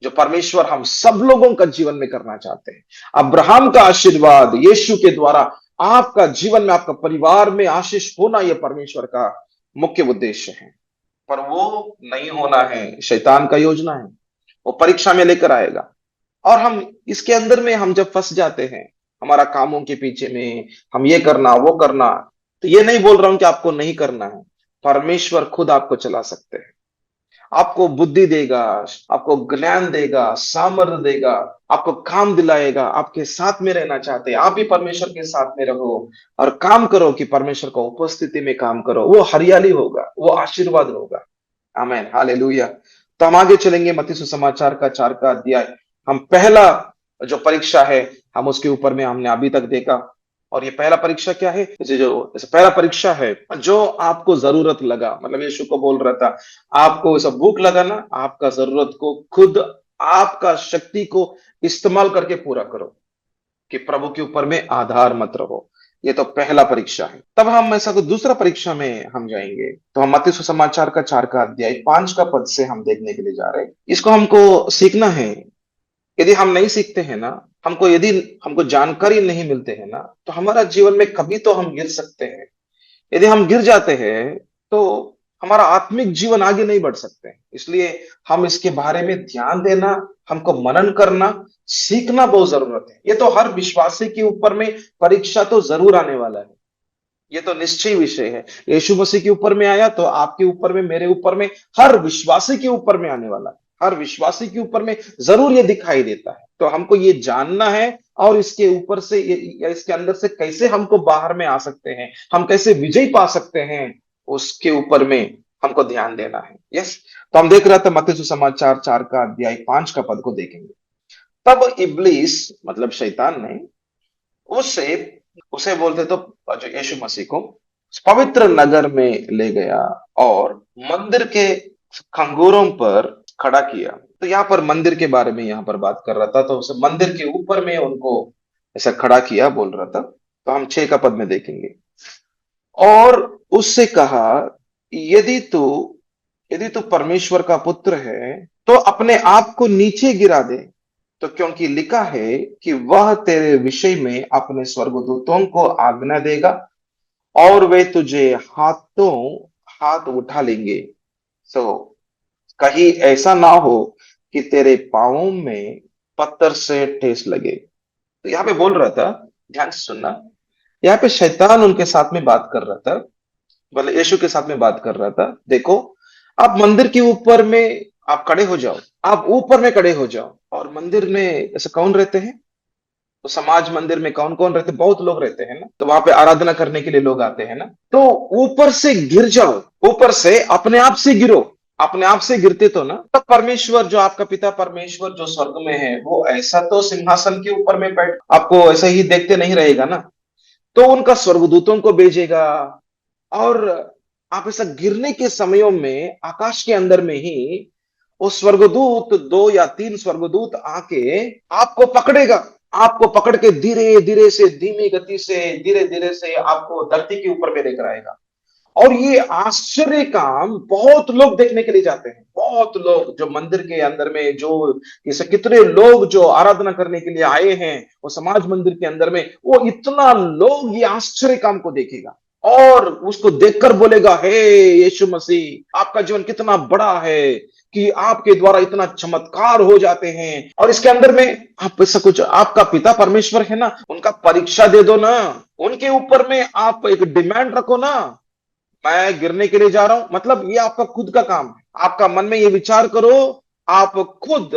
जो परमेश्वर हम सब लोगों का जीवन में करना चाहते हैं। अब्राहम का आशीर्वाद यीशु के द्वारा आपका जीवन में, आपका परिवार में आशीष होना, यह परमेश्वर का मुख्य उद्देश्य है। पर वो नहीं होना है, शैतान का योजना है, वो परीक्षा में लेकर आएगा। और हम इसके अंदर में हम जब फंस जाते हैं, हमारा कामों के पीछे में, हम ये करना वो करना, तो ये नहीं बोल रहा हूं कि आपको नहीं करना है, परमेश्वर खुद आपको चला सकते हैं, आपको बुद्धि देगा, आपको ज्ञान देगा, सामर्थ्य देगा, आपको काम दिलाएगा। आपके साथ में रहना चाहते हैं, आप भी परमेश्वर के साथ में रहो और काम करो कि परमेश्वर का उपस्थिति में काम करो, वो हरियाली होगा, वो आशीर्वाद होगा। आमीन, हालेलुया। तो हम आगे चलेंगे मत्ती सुसमाचार का 4 का अध्याय। हम पहला जो परीक्षा है हम उसके ऊपर में हमने अभी तक देखा। और ये पहला परीक्षा क्या है, जैसे पहला परीक्षा है जो आपको जरूरत लगा, मतलब यीशु को बोल रहा था आपको सब भूख लगा ना, आपका जरूरत को खुद, आपका शक्ति को इस्तेमाल करके पूरा करो, कि प्रभु के ऊपर में आधार मत रहो। ये तो पहला परीक्षा है। तब हम ऐसा को दूसरा परीक्षा में हम जाएंगे। तो हम मत्ती सुसमाचार का 4 का अध्याय 5 का पद से हम देखने के लिए जा रहे हैं। इसको हमको सीखना है। यदि हम नहीं सीखते हैं ना, यदि हमको जानकारी नहीं मिलते हैं ना, तो हमारा जीवन में कभी तो हम गिर सकते हैं। यदि हम गिर जाते हैं तो हमारा आत्मिक जीवन आगे नहीं बढ़ सकते हैं। इसलिए हम इसके बारे में ध्यान देना, हमको मनन करना, सीखना बहुत जरूरत है। ये तो हर विश्वासी के ऊपर में परीक्षा तो जरूर आने वाला है। ये तो निश्चय विषय है। यीशु मसीह के ऊपर में आया तो आपके ऊपर में, मेरे ऊपर में, हर विश्वासी के ऊपर में आने वाला है। हर विश्वासी के ऊपर में जरूर ये दिखाई देता है। तो हमको ये जानना है और इसके ऊपर से या इसके अंदर से कैसे हमको बाहर में आ सकते हैं, हम कैसे विजय पा सकते हैं, उसके ऊपर में हमको ध्यान देना है। यस। तो हम देख रहे थे मत्ती सुसमाचार 4 का अध्याय 5 का पद को देखेंगे। तब इब्लीस मतलब शैतान ने उसे उसे बोलते तो जो यीशु मसीह को पवित्र नगर में ले गया और मंदिर के खंगूरों पर खड़ा किया। तो यहाँ पर मंदिर के बारे में यहाँ पर बात कर रहा था, तो उसे मंदिर के ऊपर में उनको ऐसा खड़ा किया बोल रहा था। तो हम 6 का पद में देखेंगे। और उससे कहा, यदि तू यदि तू परमेश्वर का पुत्र है तो अपने आप को नीचे गिरा दे। तो क्योंकि लिखा है कि वह तेरे विषय में अपने स्वर्गदूतों को आज्ञा देगा और वे तुझे हाथ उठा लेंगे, सो कहीं ऐसा ना हो कि तेरे पांवों में पत्थर से ठेस लगे। तो यहाँ पे बोल रहा था, ध्यान से सुनना। यहाँ पे शैतान उनके साथ में बात कर रहा था, बोले यीशु के साथ में बात कर रहा था। देखो, आप मंदिर के ऊपर में आप खड़े हो जाओ, आप ऊपर में खड़े हो जाओ। और मंदिर में ऐसे कौन रहते हैं? तो समाज मंदिर में कौन कौन रहते? बहुत लोग रहते हैं ना। तो वहां पे आराधना करने के लिए लोग आते हैं ना। तो ऊपर से गिर जाओ, ऊपर से अपने आप से गिरो। अपने आप से गिरते तो ना, तब परमेश्वर जो आपका पिता परमेश्वर जो स्वर्ग में है, वो ऐसा तो सिंहासन के ऊपर में बैठ आपको ऐसा ही देखते नहीं रहेगा ना। तो उनका स्वर्गदूतों को भेजेगा और आप ऐसा गिरने के समयों में आकाश के अंदर में ही वो स्वर्गदूत, 2 या 3 स्वर्गदूत आके आपको पकड़ेगा। आपको पकड़ के धीरे धीरे से, धीमी गति से, धीरे धीरे से आपको धरती के ऊपर में लेकर आएगा। और ये आश्चर्य काम बहुत लोग देखने के लिए जाते हैं। बहुत लोग जो मंदिर के अंदर में, जो जैसे कितने लोग जो आराधना करने के लिए आए हैं वो समाज मंदिर के अंदर में, वो इतना लोग ये आश्चर्य काम को देखेगा और उसको देखकर बोलेगा, हे यीशु मसीह, आपका जीवन कितना बड़ा है कि आपके द्वारा इतना चमत्कार हो जाते हैं। और इसके अंदर में आप ऐसा कुछ, आपका पिता परमेश्वर है ना, उनका परीक्षा दे दो ना, उनके ऊपर में आप एक डिमांड रखो ना। मैं गिरने के लिए जा रहा हूं, मतलब ये आपका खुद का काम है। आपका मन में ये विचार करो, आप खुद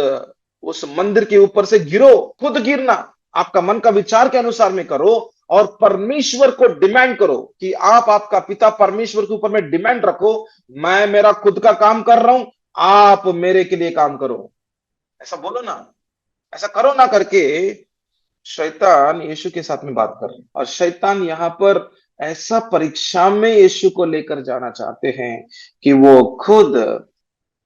उस मंदिर के ऊपर से गिरो, खुद गिरना आपका मन का विचार के अनुसार में करो और परमेश्वर को डिमांड करो कि आप आपका पिता परमेश्वर के ऊपर में डिमांड रखो, मैं मेरा खुद का काम कर रहा हूं, आप मेरे के लिए काम करो। ऐसा बोलो ना, ऐसा करो ना करके शैतान यीशु के साथ में बात कर रहे हैं। और शैतान यहाँ पर ऐसा परीक्षा में यीशु को लेकर जाना चाहते हैं कि वो खुद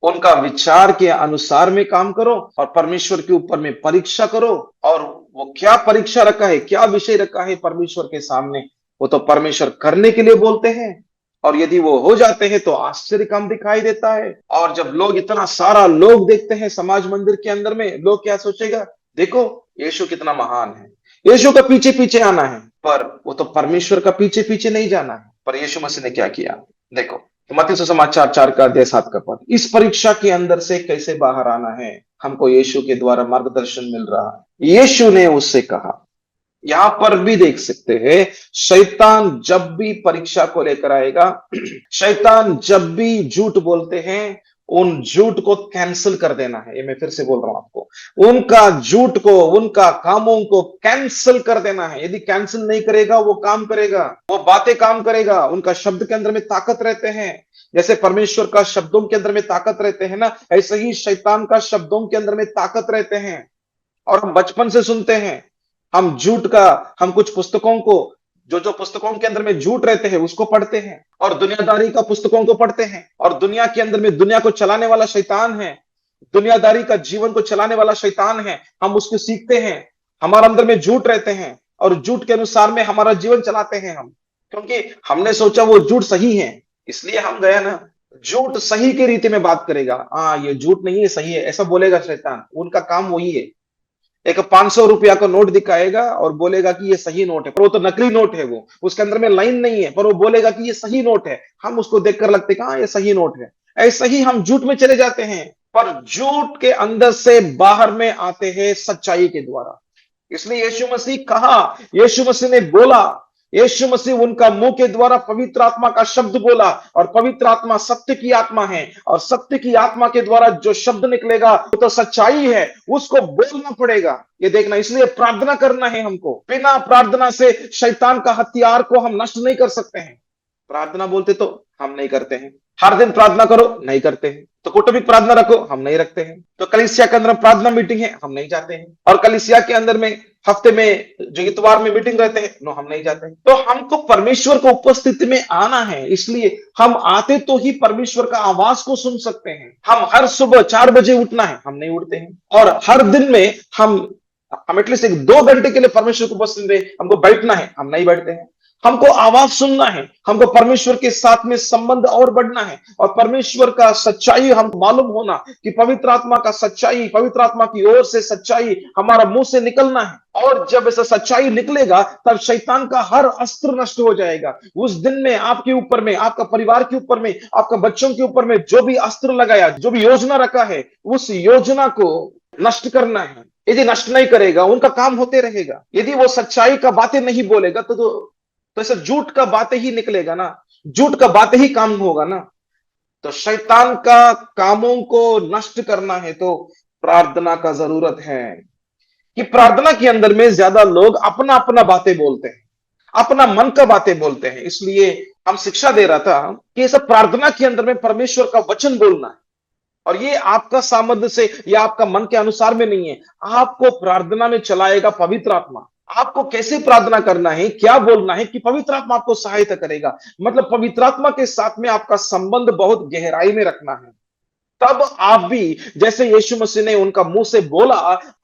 उनका विचार के अनुसार में काम करो और परमेश्वर के ऊपर में परीक्षा करो। और वो क्या परीक्षा रखा है, क्या विषय रखा है परमेश्वर के सामने, वो तो परमेश्वर करने के लिए बोलते हैं। और यदि वो हो जाते हैं तो आश्चर्य काम दिखाई देता है। और जब लोग, इतना सारा लोग देखते हैं समाज मंदिर के अंदर में, लोग क्या सोचेगा, देखो यीशु कितना महान है, यीशु का पीछे पीछे आना है। पर वो तो परमेश्वर का पीछे पीछे नहीं जाना है। पर यीशु मसीह ने क्या किया, देखो। तो मत्ती सुसमाचार 4 का अध्याय 7 का पद, इस परीक्षा के अंदर से कैसे बाहर आना है, हमको यीशु के द्वारा मार्गदर्शन मिल रहा है। यीशु ने उससे कहा, यहां पर भी देख सकते हैं, शैतान जब भी परीक्षा को लेकर आएगा, शैतान जब भी झूठ बोलते हैं, उन झूठ को कैंसिल कर देना है। ये मैं फिर से बोल रहा हूं आपको, उनका झूठ को, उनका कामों को कैंसिल कर देना है। यदि कैंसिल नहीं करेगा, वो काम करेगा, वो बातें काम करेगा। उनका शब्द के अंदर में ताकत रहते हैं, जैसे परमेश्वर का शब्दों के अंदर में ताकत रहते हैं ना, ऐसे ही शैतान का शब्दों के अंदर में ताकत रहते हैं। और हम बचपन से सुनते हैं, हम झूठ का, हम कुछ पुस्तकों को, जो जो पुस्तकों के अंदर में झूठ रहते हैं उसको पढ़ते हैं और दुनियादारी का पुस्तकों को पढ़ते हैं। और दुनिया के अंदर में दुनिया को चलाने वाला शैतान है, दुनियादारी का जीवन को चलाने वाला शैतान है। हम उसको सीखते हैं, हमारे अंदर में झूठ रहते हैं और झूठ के अनुसार में हमारा जीवन चलाते हैं हम, क्योंकि हमने सोचा वो झूठ सही है, इसलिए हम गए ना। झूठ सही के रीति में बात करेगा, हाँ ये झूठ नहीं है, सही है, ऐसा बोलेगा शैतान। उनका काम वही है। एक 500 रुपया का नोट दिखाएगा और बोलेगा कि ये सही नोट है, पर वो तो नकली नोट है, वो उसके अंदर में लाइन नहीं है, पर वो बोलेगा कि ये सही नोट है। हम उसको देखकर लगते हैं कि हाँ ये सही नोट है। ऐसा ही हम झूठ में चले जाते हैं, पर झूठ के अंदर से बाहर में आते हैं सच्चाई के द्वारा। इसलिए यीशु मसीह कहा, यीशु मसीह ने बोला, यीशु मसीह उनका मुंह के द्वारा पवित्र आत्मा का शब्द बोला, और पवित्र आत्मा सत्य की आत्मा है, और सत्य की आत्मा के द्वारा जो शब्द निकलेगा वो तो सच्चाई है, उसको बोलना पड़ेगा। ये देखना, इसलिए प्रार्थना करना है हमको। बिना प्रार्थना से शैतान का हथियार को हम नष्ट नहीं कर सकते हैं। प्रार्थना बोलते तो हम नहीं करते हैं। हर दिन प्रार्थना करो, नहीं करते हैं। तो कौटुंबिक प्रार्थना रखो, हम नहीं रखते हैं। तो कलीसिया के अंदर प्रार्थना मीटिंग है, हम नहीं जाते हैं। और कलीसिया के अंदर में हफ्ते में जो इतवार में मीटिंग रहते हैं, नो, हम नहीं जाते हैं। तो हमको परमेश्वर को उपस्थिति में आना है, इसलिए हम आते तो ही परमेश्वर का आवाज को सुन सकते हैं। हम हर सुबह 4 बजे उठना है, हम नहीं उठते हैं। और हर दिन में हम एटलीस्ट एक 2 घंटे के लिए परमेश्वर को उपस्थित में हमको बैठना है, हम नहीं बैठते हैं। हमको आवाज सुनना है, हमको परमेश्वर के साथ में संबंध और बढ़ना है, और परमेश्वर का सच्चाई हमको मालूम होना कि पवित्र आत्मा का सच्चाई, पवित्र आत्मा की ओर से सच्चाई हमारा मुंह से निकलना है। और जब ऐसा सच्चाई निकलेगा तब शैतान का हर अस्त्र नष्ट हो जाएगा। उस दिन में आपके ऊपर में, आपका परिवार के ऊपर में, आपका बच्चों के ऊपर में जो भी अस्त्र लगाया, जो भी योजना रखा है, उस योजना को नष्ट करना है। यदि नष्ट नहीं करेगा, उनका काम होते रहेगा। यदि वो सच्चाई का बातें नहीं बोलेगा तो ऐसा झूठ का बातें ही निकलेगा ना, झूठ का बातें ही काम होगा ना। तो शैतान का कामों को नष्ट करना है तो प्रार्थना का जरूरत है। कि प्रार्थना के अंदर में ज्यादा लोग अपना अपना बातें बोलते हैं, अपना मन का बातें बोलते हैं। इसलिए हम शिक्षा दे रहा था कि ये सब प्रार्थना के अंदर में परमेश्वर का वचन बोलना है, और ये आपका सामर्थ्य से या आपका मन के अनुसार में नहीं है। आपको प्रार्थना में चलाएगा पवित्र आत्मा। आपको कैसे प्रार्थना करना है, क्या बोलना है, कि पवित्र आत्मा आपको सहायता करेगा। मतलब पवित्र आत्मा के साथ में आपका संबंध बहुत गहराई में रखना है। तब आप भी, जैसे यीशु मसीह ने उनका मुंह से बोला,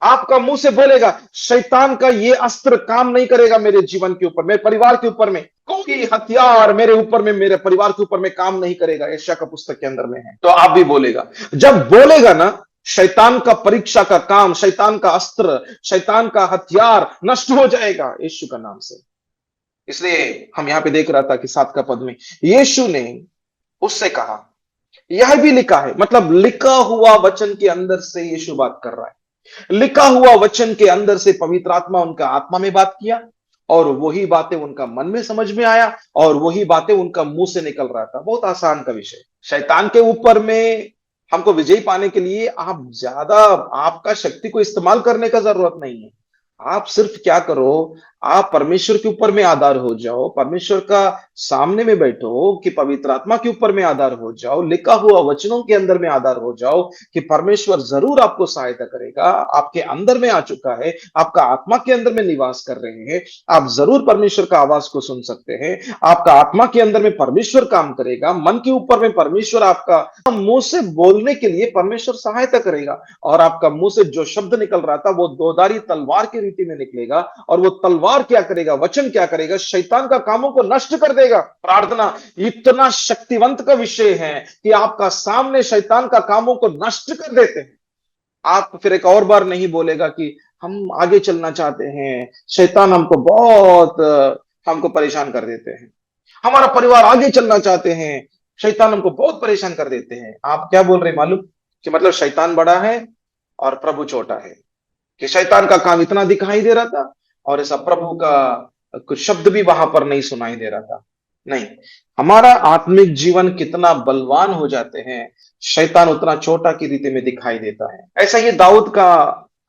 आपका मुंह से बोलेगा, शैतान का ये अस्त्र काम नहीं करेगा मेरे जीवन के ऊपर, मेरे परिवार के ऊपर में। कोई हथियार मेरे ऊपर में, मेरे परिवार के ऊपर में काम नहीं करेगा। यशायाह का पुस्तक के अंदर में है। तो आप भी बोलेगा, जब बोलेगा ना, शैतान का परीक्षा का काम, शैतान का अस्त्र, शैतान का हथियार नष्ट हो जाएगा यीशु का नाम से। इसलिए हम यहां पे देख रहा था कि 7 का पद में यीशु ने उससे कहा, यह भी लिखा है, मतलब लिखा हुआ वचन के अंदर से यीशु बात कर रहा है। लिखा हुआ वचन के अंदर से पवित्र आत्मा उनका आत्मा में बात किया, और वही बातें उनका मन में समझ में आया, और वही बातें उनका मुंह से निकल रहा था। बहुत आसान का विषय। शैतान के ऊपर में हमको विजय पाने के लिए आप ज्यादा आपका शक्ति को इस्तेमाल करने का जरूरत नहीं है। आप सिर्फ क्या करो, आप परमेश्वर के ऊपर में आधार हो जाओ, परमेश्वर का सामने में बैठो, कि पवित्र आत्मा के ऊपर में आधार हो जाओ, लिखा हुआ वचनों के अंदर में आधार हो जाओ, कि परमेश्वर जरूर आपको सहायता करेगा। आपके अंदर में आ चुका है, आपका आत्मा के अंदर में निवास कर रहे हैं, आप जरूर परमेश्वर का आवाज को सुन सकते हैं। आपका आत्मा के अंदर में परमेश्वर काम करेगा, मन के ऊपर में परमेश्वर आपका मुंह से बोलने के लिए परमेश्वर सहायता करेगा, और आपका मुंह से जो शब्द निकल रहा था वो दोधारी तलवार की रीति में निकलेगा। और वो तलवार क्या करेगा, वचन क्या करेगा, शैतान का कामों को नष्ट कर देगा। प्रार्थना इतना शक्तिवंत का विषय है कि आपका सामने शैतान का कामों को नष्ट कर देते हैं। आप फिर एक और बार नहीं बोलेगा कि हम आगे चलना चाहते हैं, शैतान हमको बहुत हमको परेशान कर देते हैं, हमारा परिवार आगे चलना चाहते हैं, शैतान हमको बहुत परेशान कर देते हैं। आप क्या बोल रहे मालूम, कि मतलब शैतान बड़ा है और प्रभु छोटा है। कि शैतान का काम इतना दिखाई दे रहा था, और ऐसा प्रभु का कुछ शब्द भी वहां पर नहीं सुनाई दे रहा था। नहीं, हमारा आत्मिक जीवन कितना बलवान हो जाते हैं, शैतान उतना छोटा की रीति में दिखाई देता है। ऐसा ही दाऊद का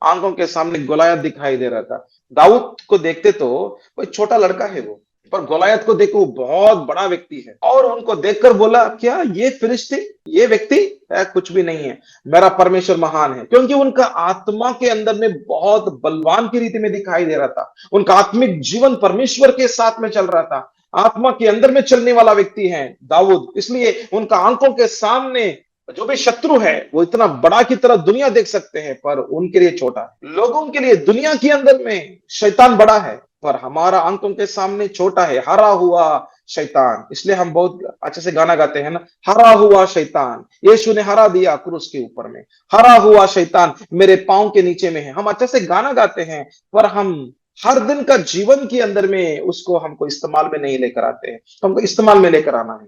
आंखों के सामने गोलायत दिखाई दे रहा था। दाऊद को देखते तो कोई छोटा लड़का है वो, पर गोलायत को देखो बहुत बड़ा व्यक्ति है। और उनको देखकर बोला, क्या ये फिलिस्ती, ये व्यक्ति है? कुछ भी नहीं है, मेरा परमेश्वर महान है। क्योंकि उनका आत्मा के अंदर में बहुत बलवान की रीति में दिखाई दे रहा था। उनका आत्मिक जीवन परमेश्वर के साथ में चल रहा था, आत्मा के अंदर में चलने वाला व्यक्ति है दाऊद। इसलिए उनका आंखों के सामने जो भी शत्रु है वो इतना बड़ा की तरह दुनिया देख सकते हैं, पर उनके लिए छोटा है। लोगों के लिए दुनिया के अंदर में शैतान बड़ा है, पर हमारा अंक उनके सामने छोटा है। हरा हुआ शैतान, इसलिए हम बहुत अच्छे से गाना गाते हैं ना, हरा हुआ शैतान यीशु ने हरा दिया क्रूस के ऊपर में। हरा हुआ शैतान मेरे पांव के नीचे में है। हम अच्छे से गाना गाते हैं, पर हम हर दिन का जीवन के अंदर में उसको हमको इस्तेमाल में नहीं लेकर आते हैं। तो हमको इस्तेमाल में लेकर आना है।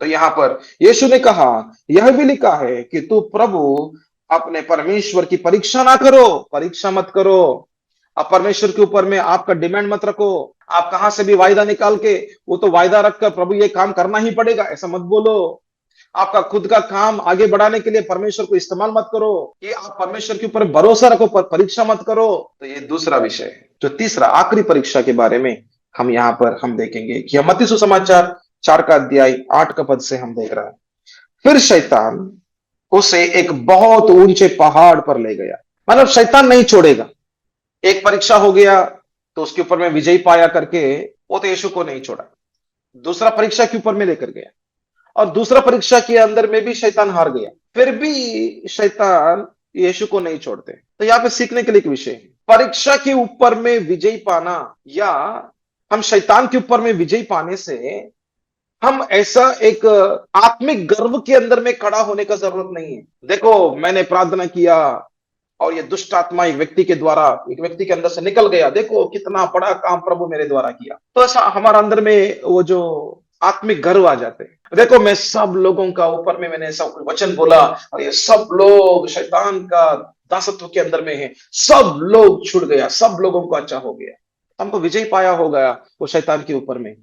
तो यहां पर यीशु ने कहा, यह भी लिखा है कि तू प्रभु अपने परमेश्वर की परीक्षा ना करो, परीक्षा मत करो। आप परमेश्वर के ऊपर में आपका डिमांड मत रखो। आप कहां से भी वायदा निकाल के, वो तो वायदा रखकर प्रभु ये काम करना ही पड़ेगा, ऐसा मत बोलो। आपका खुद का काम आगे बढ़ाने के लिए परमेश्वर को इस्तेमाल मत करो, कि आप परमेश्वर के ऊपर भरोसा रखो, पर परीक्षा मत करो। तो ये दूसरा विषय है। जो तीसरा आखिरी परीक्षा के बारे में हम यहाँ पर हम देखेंगे कि मत्ती सुसमाचार 4 का अध्याय 8 का पद से हम देख रहे हैं। फिर शैतान उसे एक बहुत ऊंचे पहाड़ पर ले गया। मतलब शैतान नहीं छोड़ेगा। एक परीक्षा हो गया तो उसके ऊपर में विजय पाया करके वो तो यीशु को नहीं छोड़ा, दूसरा परीक्षा के ऊपर में लेकर गया, और दूसरा परीक्षा के अंदर में भी शैतान हार गया। फिर भी शैतान यीशु को नहीं छोड़ते। तो यहाँ पे सीखने के लिए एक विषय है, परीक्षा के ऊपर में विजय पाना या हम शैतान के ऊपर में विजय पाने से हम ऐसा एक आत्मिक गर्व के अंदर में खड़ा होने का जरूरत नहीं है। देखो मैंने प्रार्थना किया और ये दुष्ट आत्मा एक व्यक्ति के द्वारा, एक व्यक्ति के अंदर से निकल गया, देखो कितना बड़ा काम प्रभु मेरे द्वारा किया। तो ऐसा हमारा अंदर में वो जो आत्मिक गर्व आ जाते हैं। देखो मैं सब लोगों का ऊपर में मैंने सब वचन बोला और ये सब लोग शैतान का दासत्व के अंदर में है, सब लोग छूट गया, सब लोगों को अच्छा हो गया, हमको विजय पाया हो गया वो शैतान के ऊपर में।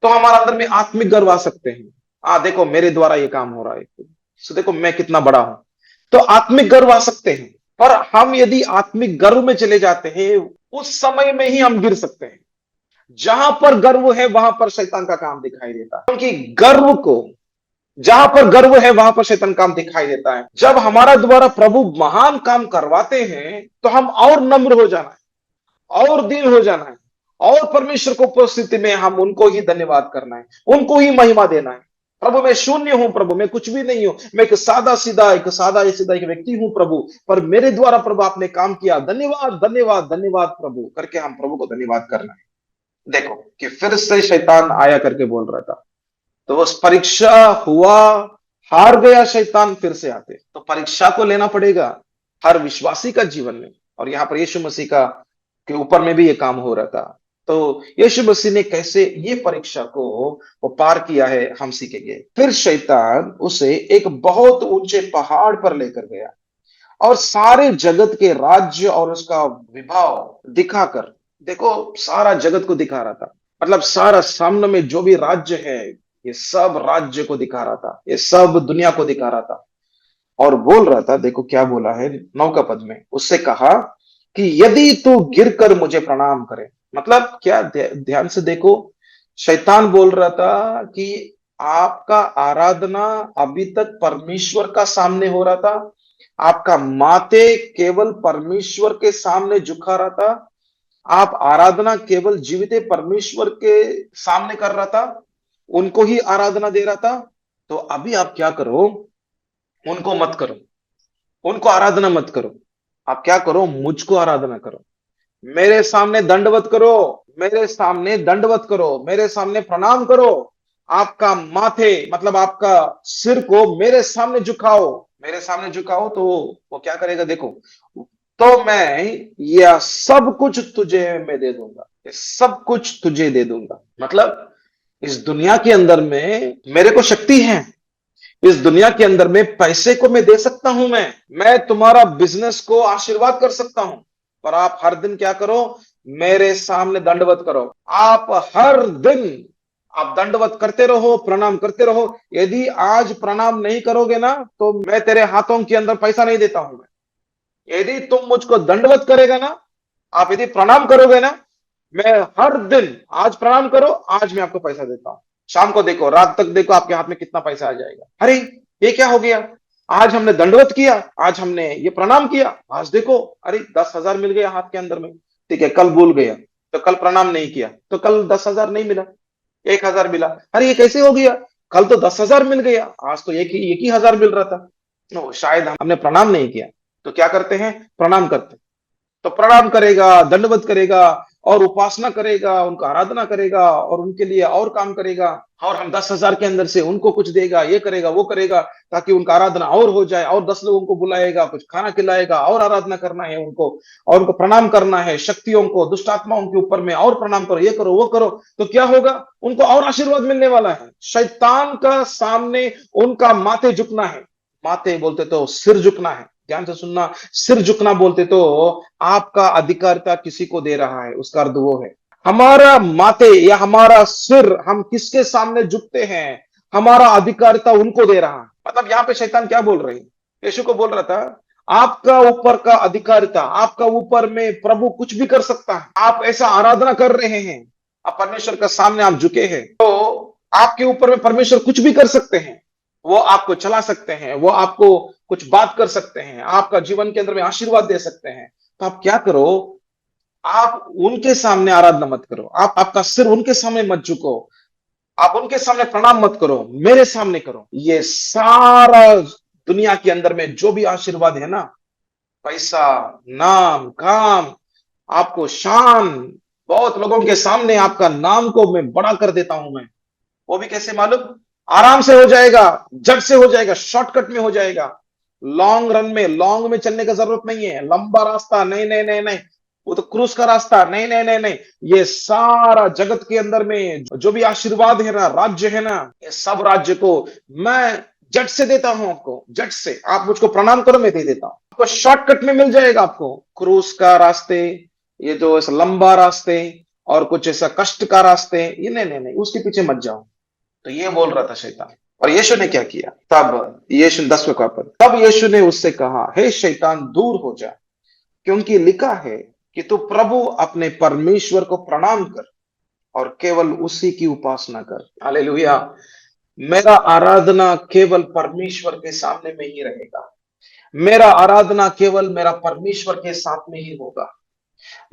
तो हमारा अंदर में आत्मिक गर्व आ सकते हैं। देखो मेरे द्वारा ये काम हो रहा है, तो देखो मैं कितना बड़ा हूं, तो आत्मिक गर्व आ सकते हैं। पर हम यदि आत्मिक गर्व में चले जाते हैं, उस समय में ही हम गिर सकते हैं। जहां पर गर्व है वहां पर शैतान का काम दिखाई देता है, क्योंकि गर्व को, जहां पर गर्व है वहां पर शैतान काम दिखाई देता है। जब हमारा द्वारा प्रभु महान काम करवाते हैं तो हम और नम्र हो जाना है, और दीन हो जाना है, और परमेश्वर को उपस्थिति में हम उनको ही धन्यवाद करना है, उनको ही महिमा देना है। प्रभु मैं शून्य हूं, प्रभु मैं कुछ भी नहीं हूं, मैं एक सादा सीधा एक व्यक्ति हूं प्रभु, पर मेरे द्वारा प्रभु आपने काम किया, धन्यवाद धन्यवाद धन्यवाद प्रभु करके हम प्रभु को धन्यवाद करना है। देखो कि फिर से शैतान आया करके बोल रहा था, तो उस परीक्षा हुआ, हार गया शैतान, फिर से आते। तो परीक्षा को लेना पड़ेगा हर विश्वासी का जीवन में, और यहां पर यीशु मसीह का के ऊपर में भी ये काम हो रहा था। तो यीशु मसीह ने कैसे ये परीक्षा को वो पार किया है हम सीखेंगे। फिर शैतान उसे एक बहुत ऊंचे पहाड़ पर लेकर गया और सारे जगत के राज्य और उसका विभाव दिखाकर, देखो सारा जगत को दिखा रहा था, मतलब सारा सामने में जो भी राज्य है ये सब राज्य को दिखा रहा था, ये सब दुनिया को दिखा रहा था। और बोल रहा था, देखो क्या बोला है 9 का पद में, उससे कहा कि यदि तू गिरकर मुझे प्रणाम करे। मतलब क्या, ध्यान से देखो, शैतान बोल रहा था कि आपका आराधना अभी तक परमेश्वर का सामने हो रहा था, आपका माथे केवल परमेश्वर के सामने झुका रहा था, आप आराधना केवल जीवित परमेश्वर के सामने कर रहा था, उनको ही आराधना दे रहा था। तो अभी आप क्या करो, उनको मत करो, उनको आराधना मत करो, आप क्या करो, मुझको आराधना करो, मेरे सामने दंडवत करो, मेरे सामने दंडवत करो, मेरे सामने प्रणाम करो, आपका माथे मतलब आपका सिर को मेरे सामने झुकाओ, मेरे सामने झुकाओ। तो वो क्या करेगा, देखो, तो मैं यह सब कुछ तुझे मैं दे दूंगा, ये सब कुछ तुझे दे दूंगा। मतलब इस दुनिया के अंदर में मेरे को शक्ति है, इस दुनिया के अंदर में पैसे को मैं दे सकता हूं, मैं तुम्हारा बिजनेस को आशीर्वाद कर सकता हूं, पर आप हर दिन क्या करो, मेरे सामने दंडवत करो। आप हर दिन आप दंडवत करते रहो, प्रणाम करते रहो। यदि आज प्रणाम नहीं करोगे ना, तो मैं तेरे हाथों के अंदर पैसा नहीं देता हूं। मैं, यदि तुम मुझको दंडवत करेगा ना, आप यदि प्रणाम करोगे ना, मैं हर दिन, आज प्रणाम करो, आज मैं आपको पैसा देता हूं, शाम को देखो, रात तक देखो आपके हाथ में कितना पैसा आ जाएगा। अरे ये क्या हो गया, आज हमने दंडवत किया, आज हमने ये प्रणाम किया, आज देखो अरे 10,000 मिल गया हाथ के अंदर में। ठीक है, कल भूल गया तो कल प्रणाम नहीं किया तो कल 10,000 नहीं मिला, 1,000 मिला। अरे ये कैसे हो गया, कल तो 10,000 मिल गया, आज तो एक ही हजार मिल रहा था। शायद हमने प्रणाम नहीं किया। तो क्या करते हैं, प्रणाम करते, तो प्रणाम करेगा, दंडवत करेगा, और उपासना करेगा, उनका आराधना करेगा और उनके लिए और काम करेगा, और हम 10,000 के अंदर से उनको कुछ देगा, ये करेगा वो करेगा, ताकि उनका आराधना और हो जाए, और 10 लोगों को बुलाएगा, कुछ खाना खिलाएगा, और आराधना करना है उनको, और उनको प्रणाम करना है, शक्तियों को, दुष्ट आत्माओं के ऊपर में और प्रणाम करो, ये करो वो करो, तो क्या होगा? उनको और आशीर्वाद मिलने वाला है। शैतान का सामने उनका माथे झुकना है। माथे बोलते तो सिर झुकना है, ध्यान से सुनना। सिर झुकना बोलते तो आपका अधिकारिता किसी को दे रहा है, उसका अर्थ वो है हमारा माथे या हमारा सिर हम किसके सामने झुकते हैं, हमारा अधिकारिता उनको दे रहा है। मतलब यहां पे शैतान क्या बोल रही है? यीशु को बोल रहा था, आपका ऊपर का अधिकारिता, आपका ऊपर में प्रभु कुछ भी कर सकता है। आप ऐसा आराधना कर रहे हैं, आप परमेश्वर के सामने आप झुके हैं, तो आपके ऊपर में परमेश्वर कुछ भी कर सकते हैं। वो आपको चला सकते हैं, वो आपको कुछ बात कर सकते हैं, आपका जीवन के अंदर में आशीर्वाद दे सकते हैं। तो आप क्या करो, आप उनके सामने आराधना मत करो, आप आपका सिर उनके सामने मत झुको, आप उनके सामने प्रणाम मत करो, मेरे सामने करो। ये सारा दुनिया के अंदर में जो भी आशीर्वाद है ना, पैसा, नाम, काम, आपको शान, बहुत लोगों के सामने आपका नाम को मैं बड़ा कर देता हूं मैं। वो भी कैसे मालूम? आराम से हो जाएगा, झट से हो जाएगा, शॉर्टकट में हो जाएगा। लॉन्ग में चलने का जरूरत नहीं है, लंबा रास्ता नहीं नहीं नहीं नहीं, वो तो क्रूस का रास्ता नहीं नहीं नहीं नहीं। ये सारा जगत के अंदर में जो भी आशीर्वाद है ना, राज्य है ना, ये सब राज्य को मैं झट से देता हूं आपको, झट से आप मुझको प्रणाम करो, मैं दे देता हूं आपको। शॉर्टकट में मिल जाएगा आपको, क्रूस का रास्ते, ये जो ऐसा लंबा रास्ते और कुछ ऐसा कष्ट का रास्ते, ये नहीं नहीं नहीं, उसके पीछे मत जाओ। तो ये बोल रहा था शैतान। और यीशु ने क्या किया? तब यीशु 10वें का पद, तब यीशु ने उससे कहा, हे शैतान दूर हो जा, क्योंकि लिखा है कि तू प्रभु अपने परमेश्वर को प्रणाम कर और केवल उसी की उपासना कर। हालेलुया। मेरा आराधना केवल परमेश्वर के सामने में ही रहेगा, मेरा आराधना केवल मेरा परमेश्वर के साथ में ही होगा,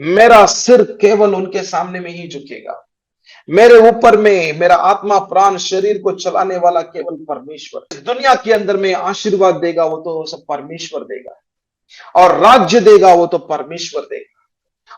मेरा सिर केवल उनके सामने में ही झुकेगा। मेरे ऊपर में मेरा आत्मा प्राण शरीर को चलाने वाला केवल परमेश्वर। इस दुनिया के अंदर में आशीर्वाद देगा वो तो सब परमेश्वर देगा, और राज्य देगा वो तो परमेश्वर देगा,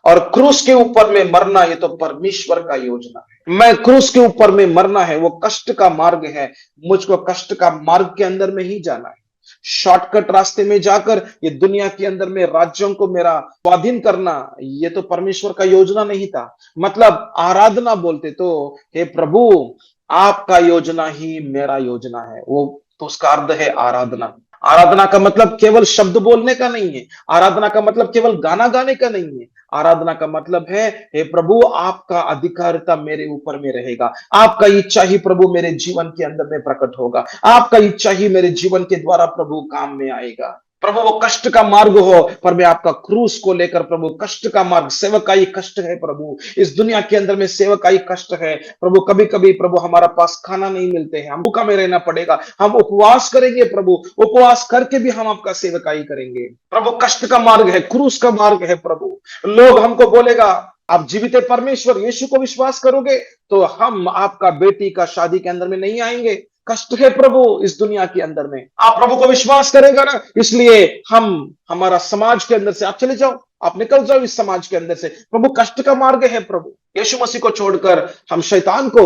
और क्रूस के ऊपर में मरना ये तो परमेश्वर का योजना है। मैं क्रूस के ऊपर में मरना है, वो कष्ट का मार्ग है, मुझको कष्ट का मार्ग के अंदर में ही जाना है। शॉर्टकट रास्ते में जाकर ये दुनिया के अंदर में राज्यों को मेरा स्वाधीन करना, ये तो परमेश्वर का योजना नहीं था। मतलब आराधना बोलते तो, हे प्रभु आपका योजना ही मेरा योजना है, वो तो उसका अर्थ है आराधना। आराधना का मतलब केवल शब्द बोलने का नहीं है, आराधना का मतलब केवल गाना गाने का नहीं है। आराधना का मतलब है, हे प्रभु आपका अधिकारिता मेरे ऊपर में रहेगा, आपका इच्छा ही प्रभु मेरे जीवन के अंदर में प्रकट होगा, आपका इच्छा ही मेरे जीवन के द्वारा प्रभु काम में आएगा। प्रभु वो कष्ट का मार्ग हो, पर मैं आपका क्रूस को लेकर प्रभु, कष्ट का मार्ग, सेवकाई कष्ट है प्रभु, इस दुनिया के अंदर में सेवकाई कष्ट है प्रभु। कभी कभी प्रभु हमारा पास खाना नहीं मिलते हैं, हम भूखा में रहना पड़ेगा, हम उपवास करेंगे प्रभु, उपवास करके भी हम आपका सेवकाई करेंगे प्रभु। कष्ट का मार्ग है, क्रूस का मार्ग है प्रभु। लोग हमको बोलेगा, आप जीवित परमेश्वर यीशु को विश्वास करोगे तो हम आपका बेटी का शादी के अंदर में नहीं आएंगे। कष्ट है प्रभु इस दुनिया के अंदर में, आप प्रभु को विश्वास करेगा ना, इसलिए हम हमारा समाज के अंदर से आप चले जाओ, आप निकल जाओ इस समाज के अंदर से। प्रभु कष्ट का मार्ग है प्रभु। यीशु मसीह को छोड़कर हम शैतान को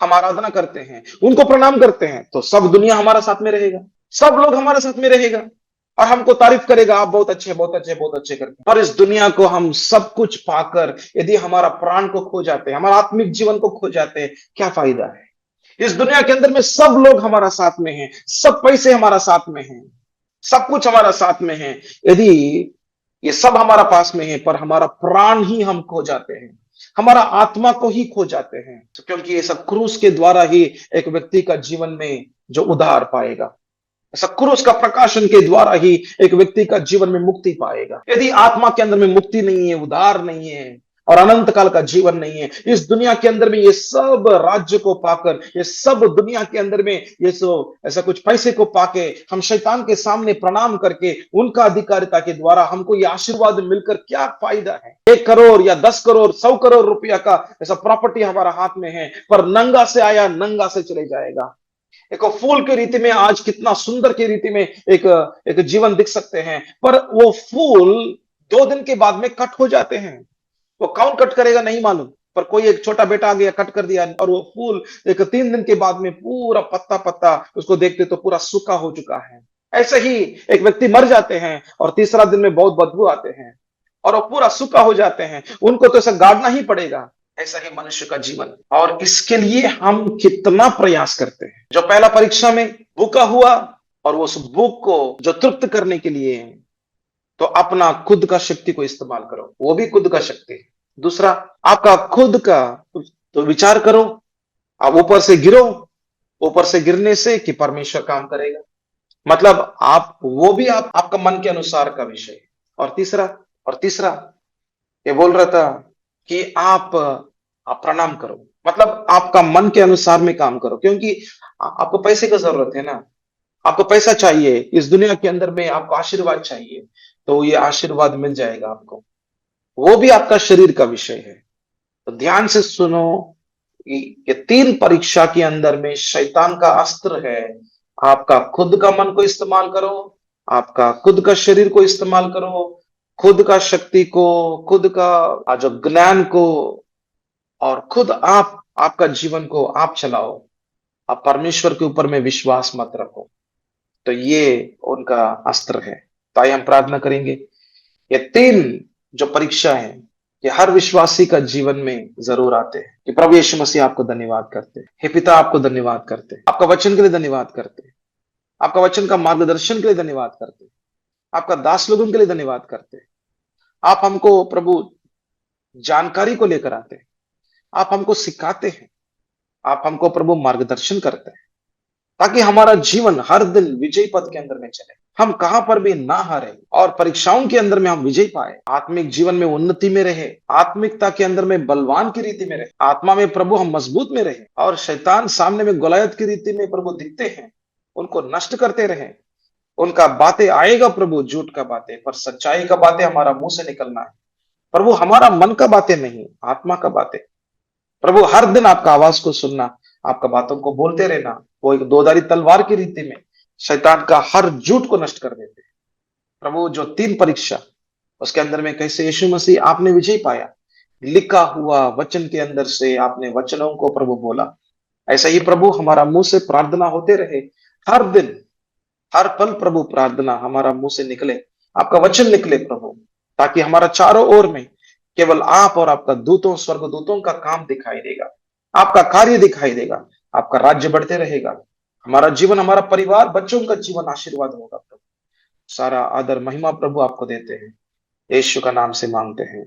हम आराधना करते हैं, उनको प्रणाम करते हैं, तो सब दुनिया हमारा साथ में रहेगा, सब लोग हमारे साथ में रहेगा और हमको तारीफ करेगा, आप बहुत अच्छे बहुत अच्छे बहुत अच्छे करते। और इस दुनिया को हम सब कुछ पाकर यदि हमारा प्राण को खो जाते हैं, हमारा आत्मिक जीवन को खो जाते हैं, क्या फायदा है? इस दुनिया के अंदर में सब लोग हमारा साथ में हैं, सब पैसे हमारा साथ में हैं, सब कुछ हमारा साथ में है, यदि ये सब हमारा पास में है पर हमारा प्राण ही हम खो जाते हैं, हमारा आत्मा को ही खो जाते हैं, तो क्योंकि ये सब क्रूस के द्वारा ही एक व्यक्ति का जीवन में जो उद्धार पाएगा, ऐसा क्रूस का प्रकाशन के द्वारा ही एक व्यक्ति का जीवन में मुक्ति पाएगा। यदि आत्मा के अंदर में मुक्ति नहीं है, उद्धार नहीं है और अनंत काल का जीवन नहीं है, इस दुनिया के अंदर में ये सब राज्य को पाकर, ये सब दुनिया के अंदर में ये सब ऐसा कुछ पैसे को पाके हम शैतान के सामने प्रणाम करके उनका अधिकारिता के द्वारा हमको ये आशीर्वाद मिलकर क्या फायदा है? 1 करोड़ या 10 करोड़ 100 करोड़ रुपया का ऐसा प्रॉपर्टी हमारा हाथ में है, पर नंगा से आया नंगा से चले जाएगा। एक फूल की रीति में, आज कितना सुंदर की रीति में एक जीवन दिख सकते हैं, पर वो फूल 2 दिन के बाद में कट हो जाते हैं, वो कौन कट करेगा नहीं मालूम, पर कोई एक छोटा बेटा आ गया, कट कर दिया, और वो फूल एक 3 दिन के बाद में पूरा पत्ता पत्ता उसको देखते तो पूरा सूखा हो चुका है। ऐसे ही एक व्यक्ति मर जाते हैं और तीसरा दिन में बहुत बदबू आते हैं और वो पूरा सूखा हो जाते हैं, उनको तो ऐसा गाड़ना ही पड़ेगा। ऐसा ही मनुष्य का जीवन, और इसके लिए हम कितना प्रयास करते हैं। जो पहला परीक्षा में भूखा हुआ, और वो उस भूख को जो तृप्त करने के लिए, तो अपना खुद का शक्ति को इस्तेमाल करो, वो भी खुद का शक्ति है। दूसरा, आपका खुद का, तो विचार करो, आप ऊपर से गिरो, ऊपर से गिरने से कि परमेश्वर काम करेगा, मतलब आप वो भी आपका मन के अनुसार का विषय है। और तीसरा, और तीसरा, ये बोल रहा था कि आप प्रणाम करो, मतलब आपका मन के अनुसार में काम करो, क्योंकि आपको पैसे का जरूरत है ना, आपको पैसा चाहिए इस दुनिया के अंदर में, आपको आशीर्वाद चाहिए, तो ये आशीर्वाद मिल जाएगा आपको, वो भी आपका शरीर का विषय है। तो ध्यान से सुनो, ये 3 परीक्षा के अंदर में शैतान का अस्त्र है। आपका खुद का मन को इस्तेमाल करो, आपका खुद का शरीर को इस्तेमाल करो, खुद का शक्ति को, खुद का जो ज्ञान को, और खुद आपका जीवन को आप चलाओ। आप परमेश्वर के ऊपर में विश्वास मत रखो। तो ये उनका अस्त्र है। तो आइए हम प्रार्थना करेंगे। ये 3 जो परीक्षा है, ये हर विश्वासी का जीवन में जरूर आते हैं। कि प्रभु यीशु मसीह, आपको धन्यवाद करते हैं। हे पिता, आपको धन्यवाद करते हैं, आपका वचन के लिए धन्यवाद करते हैं, आपका वचन का मार्गदर्शन के लिए धन्यवाद करते हैं, आपका दास लोगों के लिए धन्यवाद करते हैं। आप हमको प्रभु जानकारी को लेकर आते हैं, आप हमको सिखाते हैं, आप हमको प्रभु मार्गदर्शन करते हैं, ताकि हमारा जीवन हर दिन विजय पथ के अंदर में चले, हम कहां पर भी ना हारे, और परीक्षाओं के अंदर में हम विजय पाए, आत्मिक जीवन में उन्नति में रहे, आत्मिकता के अंदर में बलवान की रीति में रहे, आत्मा में प्रभु हम मजबूत में रहे, और शैतान सामने में गोलायत की रीति में प्रभु दिखते हैं, उनको नष्ट करते रहे। उनका बातें आएगा प्रभु, झूठ का बातें, पर सच्चाई का बातें हमारा मुंह से निकलना है प्रभु, हमारा मन का बातें नहीं, आत्मा का बातें। प्रभु हर दिन आपका आवाज को सुनना, आपका बातों को बोलते रहना, वो एक दोधारी तलवार की रीति में शैतान का हर झूठ को नष्ट कर देते हैं। प्रभु जो 3 परीक्षा, उसके अंदर में कैसे यीशु मसीह आपने विजय पाया, लिखा हुआ वचन के अंदर से आपने वचनों को प्रभु बोला। ऐसा ही प्रभु हमारा मुंह से प्रार्थना होते रहे, हर दिन, हर पल प्रभु प्रार्थना हमारा मुंह से निकले, आपका वचन निकले प्रभु, ताकि हमारा चारों ओर में केवल आप और आपका दूतों, स्वर्गदूतों का काम दिखाई देगा, आपका कार्य दिखाई देगा, आपका राज्य बढ़ते रहेगा, हमारा जीवन, हमारा परिवार, बच्चों का जीवन आशीर्वाद होगा प्रभु। सारा आदर महिमा प्रभु आपको देते हैं, यीशु का नाम से मांगते हैं,